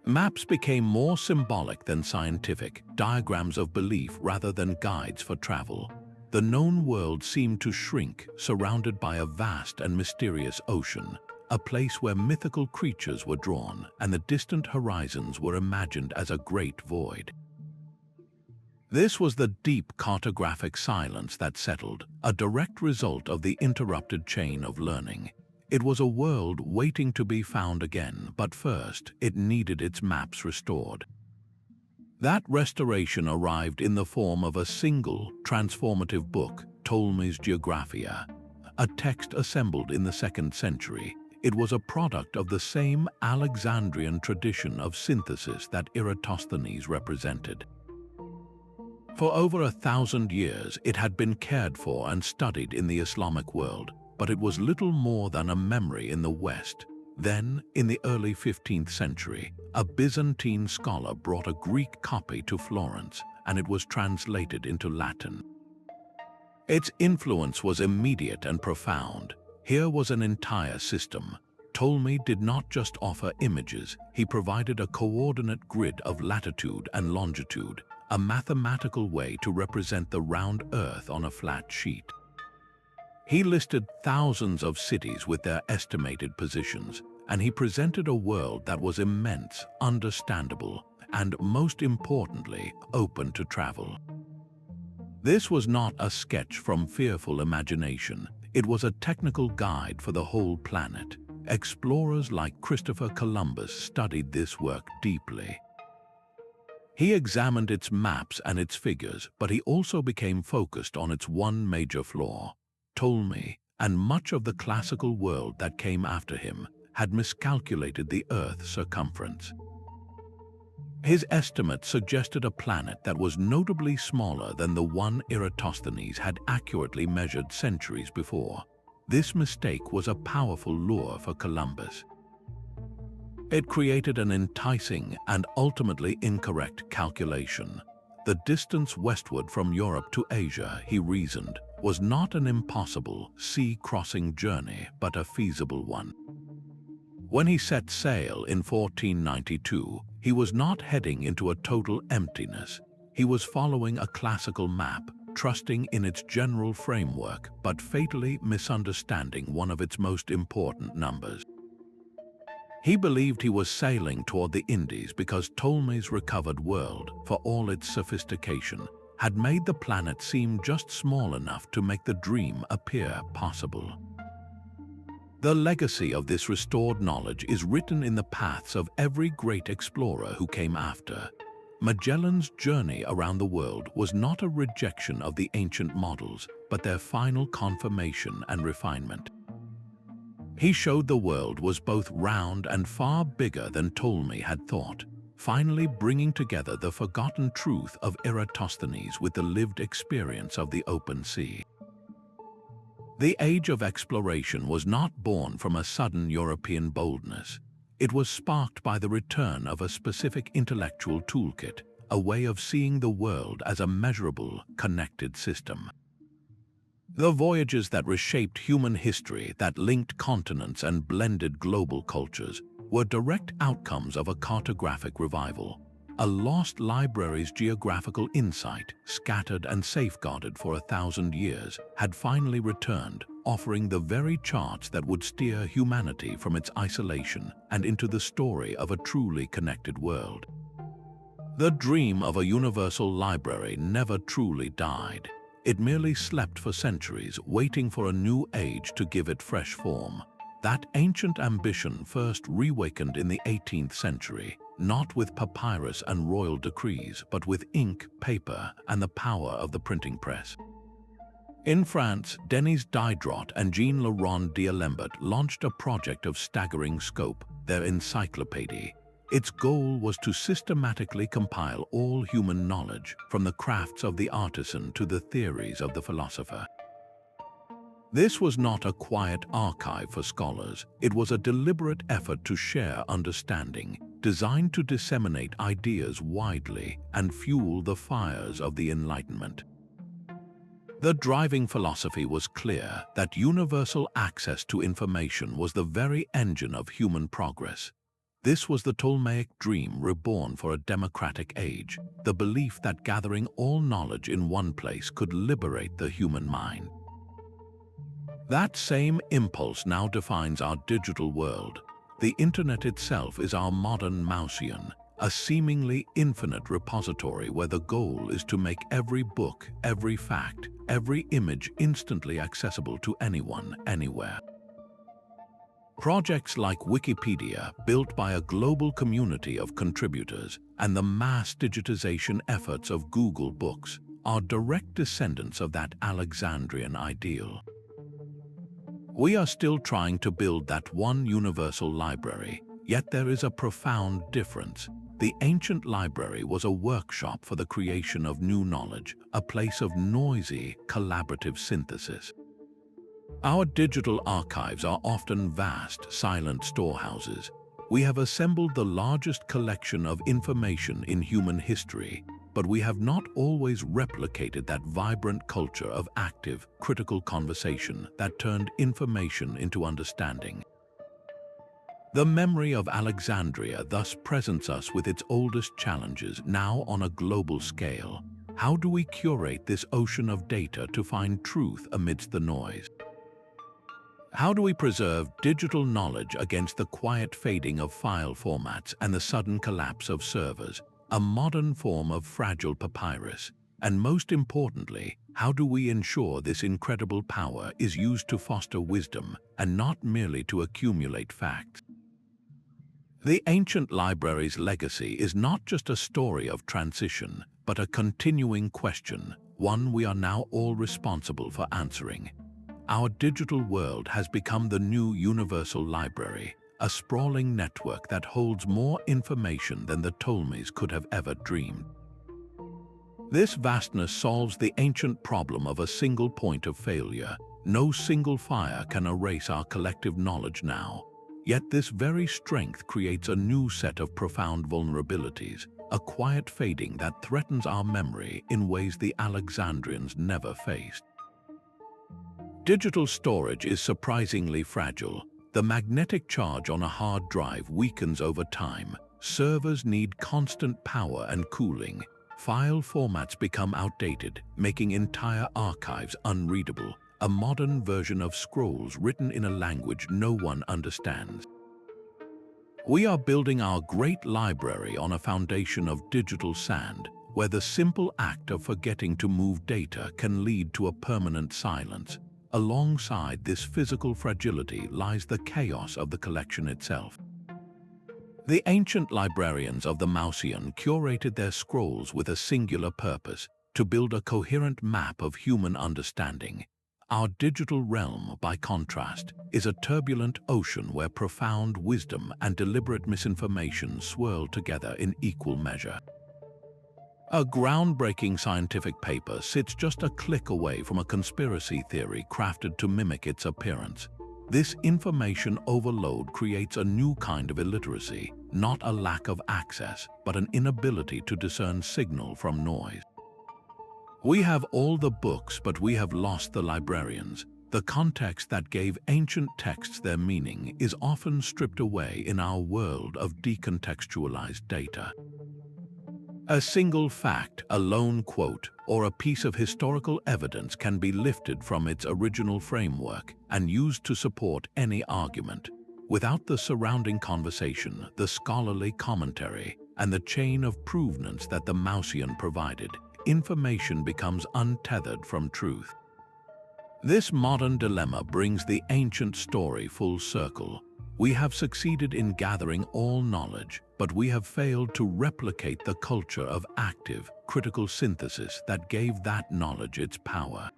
Maps became more symbolic than scientific, diagrams of belief rather than guides for travel. The known world seemed to shrink, surrounded by a vast and mysterious ocean, a place where mythical creatures were drawn and the distant horizons were imagined as a great void. This was the deep cartographic silence that settled, a direct result of the interrupted chain of learning. It was a world waiting to be found again, but first it needed its maps restored. That restoration arrived in the form of a single, transformative book, Ptolemy's Geographia, a text assembled in the 2nd century. It was a product of the same Alexandrian tradition of synthesis that Eratosthenes represented. For over 1,000 years, it had been cared for and studied in the Islamic world, but it was little more than a memory in the West. Then, in the early 15th century, a Byzantine scholar brought a Greek copy to Florence, and it was translated into Latin. Its influence was immediate and profound. Here was an entire system. Ptolemy did not just offer images, he provided a coordinate grid of latitude and longitude, a mathematical way to represent the round Earth on a flat sheet. He listed thousands of cities with their estimated positions, and he presented a world that was immense, understandable, and most importantly, open to travel. This was not a sketch from fearful imagination. It was a technical guide for the whole planet. Explorers like Christopher Columbus studied this work deeply. He examined its maps and its figures, but he also became focused on its one major flaw. Ptolemy, and much of the classical world that came after him, had miscalculated the Earth's circumference. His estimate suggested a planet that was notably smaller than the one Eratosthenes had accurately measured centuries before. This mistake was a powerful lure for Columbus. It created an enticing and ultimately incorrect calculation. The distance westward from Europe to Asia, he reasoned, was not an impossible sea-crossing journey, but a feasible one. When he set sail in 1492, he was not heading into a total emptiness. He was following a classical map, trusting in its general framework, but fatally misunderstanding one of its most important numbers. He believed he was sailing toward the Indies because Ptolemy's recovered world, for all its sophistication, had made the planet seem just small enough to make the dream appear possible. The legacy of this restored knowledge is written in the paths of every great explorer who came after. Magellan's journey around the world was not a rejection of the ancient models, but their final confirmation and refinement. He showed the world was both round and far bigger than Ptolemy had thought, finally bringing together the forgotten truth of Eratosthenes with the lived experience of the open sea. The age of exploration was not born from a sudden European boldness. It was sparked by the return of a specific intellectual toolkit, a way of seeing the world as a measurable, connected system. The voyages that reshaped human history, that linked continents and blended global cultures, were direct outcomes of a cartographic revival. A lost library's geographical insight, scattered and safeguarded for 1,000 years, had finally returned, offering the very charts that would steer humanity from its isolation and into the story of a truly connected world. The dream of a universal library never truly died. It merely slept for centuries, waiting for a new age to give it fresh form. That ancient ambition first reawakened in the 18th century, not with papyrus and royal decrees, but with ink, paper, and the power of the printing press. In France, Denis Diderot and Jean-Le-Rond d'Alembert launched a project of staggering scope, their encyclopédie. Its goal was to systematically compile all human knowledge, from the crafts of the artisan to the theories of the philosopher. This was not a quiet archive for scholars. It was a deliberate effort to share understanding, designed to disseminate ideas widely and fuel the fires of the Enlightenment. The driving philosophy was clear that universal access to information was the very engine of human progress. This was the Ptolemaic dream reborn for a democratic age, the belief that gathering all knowledge in one place could liberate the human mind. That same impulse now defines our digital world. The internet itself is our modern Mausian, a seemingly infinite repository where the goal is to make every book, every fact, every image instantly accessible to anyone, anywhere. Projects like Wikipedia, built by a global community of contributors, and the mass digitization efforts of Google Books are direct descendants of that Alexandrian ideal. We are still trying to build that one universal library, yet there is a profound difference. The ancient library was a workshop for the creation of new knowledge, a place of noisy, collaborative synthesis. Our digital archives are often vast, silent storehouses. We have assembled the largest collection of information in human history, but we have not always replicated that vibrant culture of active, critical conversation that turned information into understanding. The memory of Alexandria thus presents us with its oldest challenges, now on a global scale. How do we curate this ocean of data to find truth amidst the noise? How do we preserve digital knowledge against the quiet fading of file formats and the sudden collapse of servers, a modern form of fragile papyrus? And most importantly, how do we ensure this incredible power is used to foster wisdom and not merely to accumulate facts? The ancient library's legacy is not just a story of transition, but a continuing question, one we are now all responsible for answering. Our digital world has become the new universal library, a sprawling network that holds more information than the Ptolemies could have ever dreamed. This vastness solves the ancient problem of a single point of failure. No single fire can erase our collective knowledge now. Yet this very strength creates a new set of profound vulnerabilities, a quiet fading that threatens our memory in ways the Alexandrians never faced. Digital storage is surprisingly fragile. The magnetic charge on a hard drive weakens over time. Servers need constant power and cooling. File formats become outdated, making entire archives unreadable. A modern version of scrolls written in a language no one understands. We are building our great library on a foundation of digital sand, where the simple act of forgetting to move data can lead to a permanent silence. Alongside this physical fragility lies the chaos of the collection itself. The ancient librarians of the Mausian curated their scrolls with a singular purpose: to build a coherent map of human understanding. Our digital realm, by contrast, is a turbulent ocean where profound wisdom and deliberate misinformation swirl together in equal measure. A groundbreaking scientific paper sits just a click away from a conspiracy theory crafted to mimic its appearance. This information overload creates a new kind of illiteracy, not a lack of access, but an inability to discern signal from noise. We have all the books, but we have lost the librarians. The context that gave ancient texts their meaning is often stripped away in our world of decontextualized data. A single fact, a lone quote, or a piece of historical evidence can be lifted from its original framework and used to support any argument. Without the surrounding conversation, the scholarly commentary, and the chain of provenance that the Mausian provided, information becomes untethered from truth. This modern dilemma brings the ancient story full circle. We have succeeded in gathering all knowledge, but we have failed to replicate the culture of active, critical synthesis that gave that knowledge its power.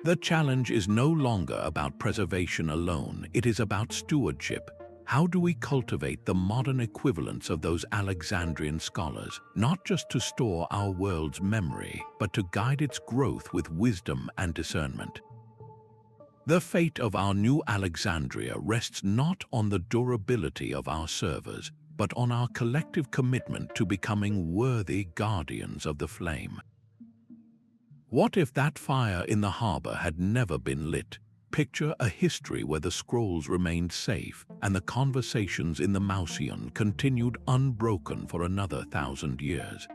The challenge is no longer about preservation alone, it is about stewardship. How do we cultivate the modern equivalents of those Alexandrian scholars, not just to store our world's memory, but to guide its growth with wisdom and discernment? The fate of our new Alexandria rests not on the durability of our servers, but on our collective commitment to becoming worthy guardians of the flame. What if that fire in the harbor had never been lit? Picture a history where the scrolls remained safe and the conversations in the Mausian continued unbroken for another 1,000 years.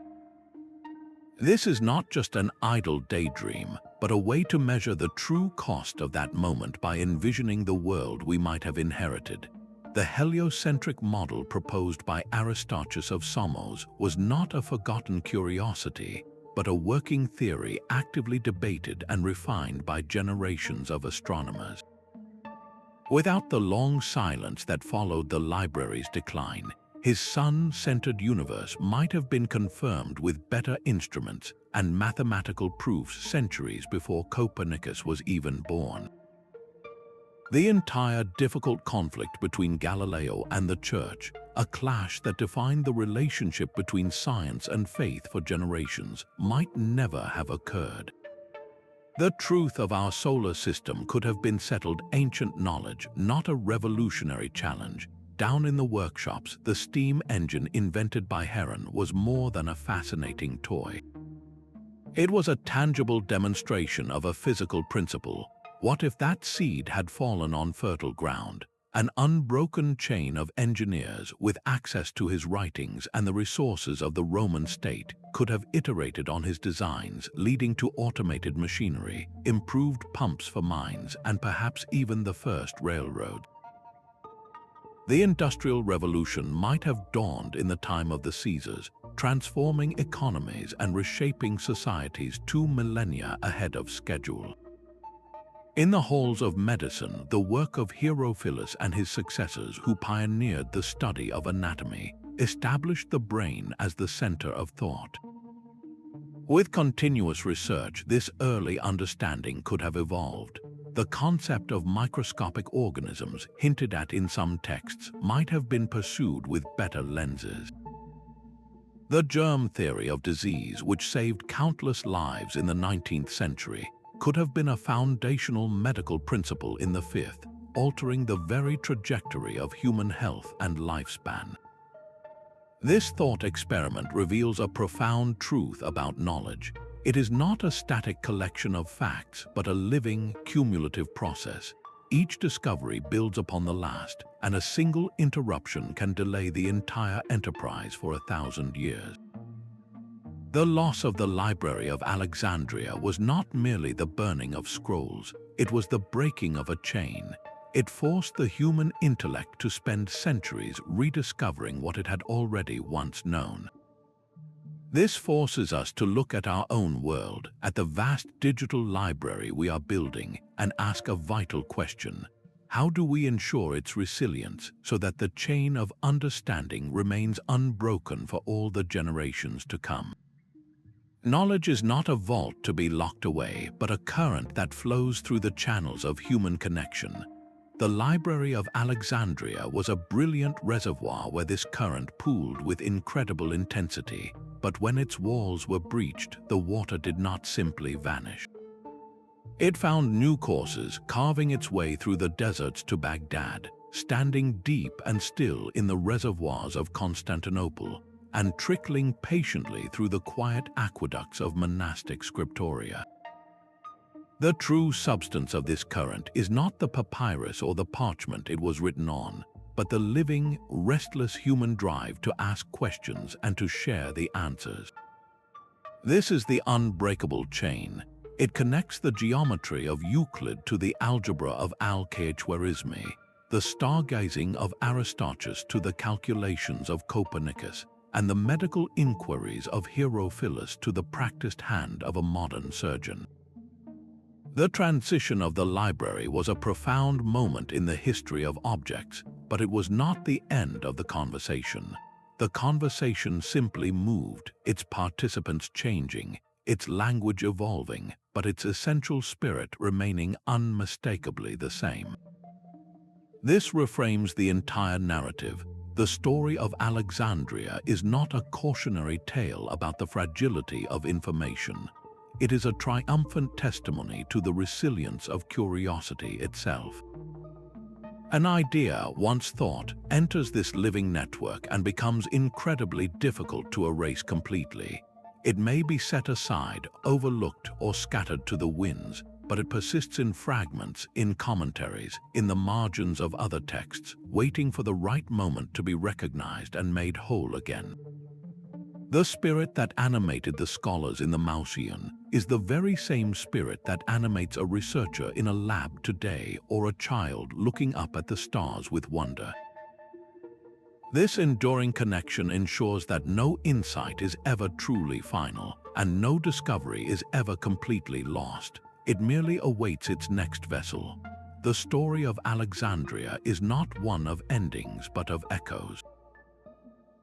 This is not just an idle daydream, but a way to measure the true cost of that moment by envisioning the world we might have inherited. The heliocentric model proposed by Aristarchus of Samos was not a forgotten curiosity, but a working theory actively debated and refined by generations of astronomers. Without the long silence that followed the library's decline, his sun-centered universe might have been confirmed with better instruments and mathematical proofs centuries before Copernicus was even born. The entire difficult conflict between Galileo and the Church, a clash that defined the relationship between science and faith for generations, might never have occurred. The truth of our solar system could have been settled ancient knowledge, not a revolutionary challenge. Down in the workshops, the steam engine invented by Heron was more than a fascinating toy. It was a tangible demonstration of a physical principle. What if that seed had fallen on fertile ground? An unbroken chain of engineers with access to his writings and the resources of the Roman state could have iterated on his designs, leading to automated machinery, improved pumps for mines, and perhaps even the first railroad. The Industrial Revolution might have dawned in the time of the Caesars, transforming economies and reshaping societies 2 millennia ahead of schedule. In the halls of medicine, the work of Herophilus and his successors, who pioneered the study of anatomy, established the brain as the center of thought. With continuous research, this early understanding could have evolved. The concept of microscopic organisms, hinted at in some texts, might have been pursued with better lenses. The germ theory of disease, which saved countless lives in the 19th century, could have been a foundational medical principle in the 5th, altering the very trajectory of human health and lifespan. This thought experiment reveals a profound truth about knowledge. It is not a static collection of facts, but a living, cumulative process. Each discovery builds upon the last, and a single interruption can delay the entire enterprise for 1,000 years. The loss of the Library of Alexandria was not merely the burning of scrolls, it was the breaking of a chain. It forced the human intellect to spend centuries rediscovering what it had already once known. This forces us to look at our own world, at the vast digital library we are building, and ask a vital question. How do we ensure its resilience so that the chain of understanding remains unbroken for all the generations to come? Knowledge is not a vault to be locked away, but a current that flows through the channels of human connection. The Library of Alexandria was a brilliant reservoir where this current pooled with incredible intensity, but when its walls were breached, the water did not simply vanish. It found new courses, carving its way through the deserts to Baghdad, standing deep and still in the reservoirs of Constantinople, and trickling patiently through the quiet aqueducts of monastic Scriptoria. The true substance of this current is not the papyrus or the parchment it was written on, but the living, restless human drive to ask questions and to share the answers. This is the unbreakable chain. It connects the geometry of Euclid to the algebra of Al-Khwarizmi, the stargazing of Aristotle to the calculations of Copernicus, and the medical inquiries of Herophilus to the practiced hand of a modern surgeon. The transition of the library was a profound moment in the history of objects, but it was not the end of the conversation. The conversation simply moved, its participants changing, its language evolving, but its essential spirit remaining unmistakably the same. This reframes the entire narrative. The story of Alexandria is not a cautionary tale about the fragility of information. It is a triumphant testimony to the resilience of curiosity itself. An idea, once thought, enters this living network and becomes incredibly difficult to erase completely. It may be set aside, overlooked, or scattered to the winds, but it persists in fragments, in commentaries, in the margins of other texts, waiting for the right moment to be recognized and made whole again. The spirit that animated the scholars in the Mausoleum is the very same spirit that animates a researcher in a lab today or a child looking up at the stars with wonder. This enduring connection ensures that no insight is ever truly final, and no discovery is ever completely lost. It merely awaits its next vessel. The story of Alexandria is not one of endings but of echoes.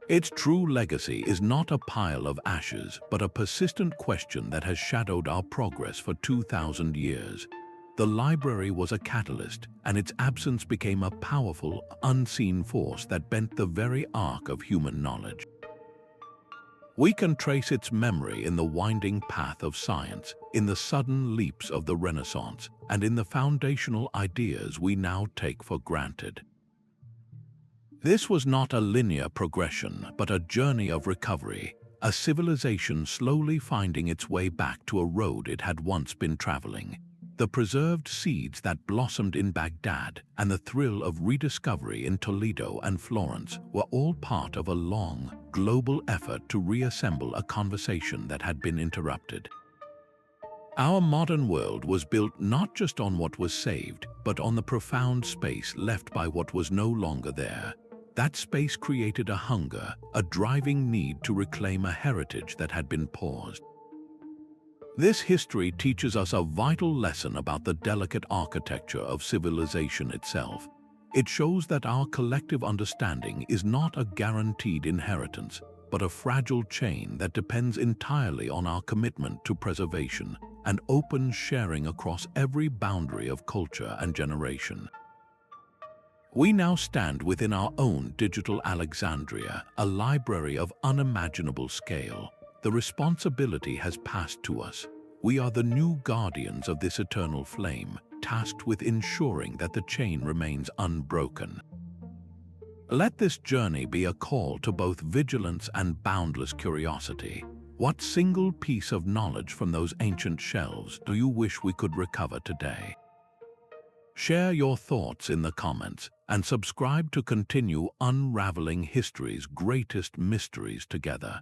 Its true legacy is not a pile of ashes, but a persistent question that has shadowed our progress for 2,000 years. The library was a catalyst, and its absence became a powerful, unseen force that bent the very arc of human knowledge. We can trace its memory in the winding path of science, in the sudden leaps of the Renaissance, and in the foundational ideas we now take for granted. This was not a linear progression, but a journey of recovery, a civilization slowly finding its way back to a road it had once been traveling. The preserved seeds that blossomed in Baghdad and the thrill of rediscovery in Toledo and Florence were all part of a long, global effort to reassemble a conversation that had been interrupted. Our modern world was built not just on what was saved, but on the profound space left by what was no longer there. That space created a hunger, a driving need to reclaim a heritage that had been paused. This history teaches us a vital lesson about the delicate architecture of civilization itself. It shows that our collective understanding is not a guaranteed inheritance, but a fragile chain that depends entirely on our commitment to preservation and open sharing across every boundary of culture and generation. We now stand within our own digital Alexandria, a library of unimaginable scale. The responsibility has passed to us. We are the new guardians of this eternal flame, tasked with ensuring that the chain remains unbroken. Let this journey be a call to both vigilance and boundless curiosity. What single piece of knowledge from those ancient shelves do you wish we could recover today? Share your thoughts in the comments and subscribe to continue unraveling history's greatest mysteries together.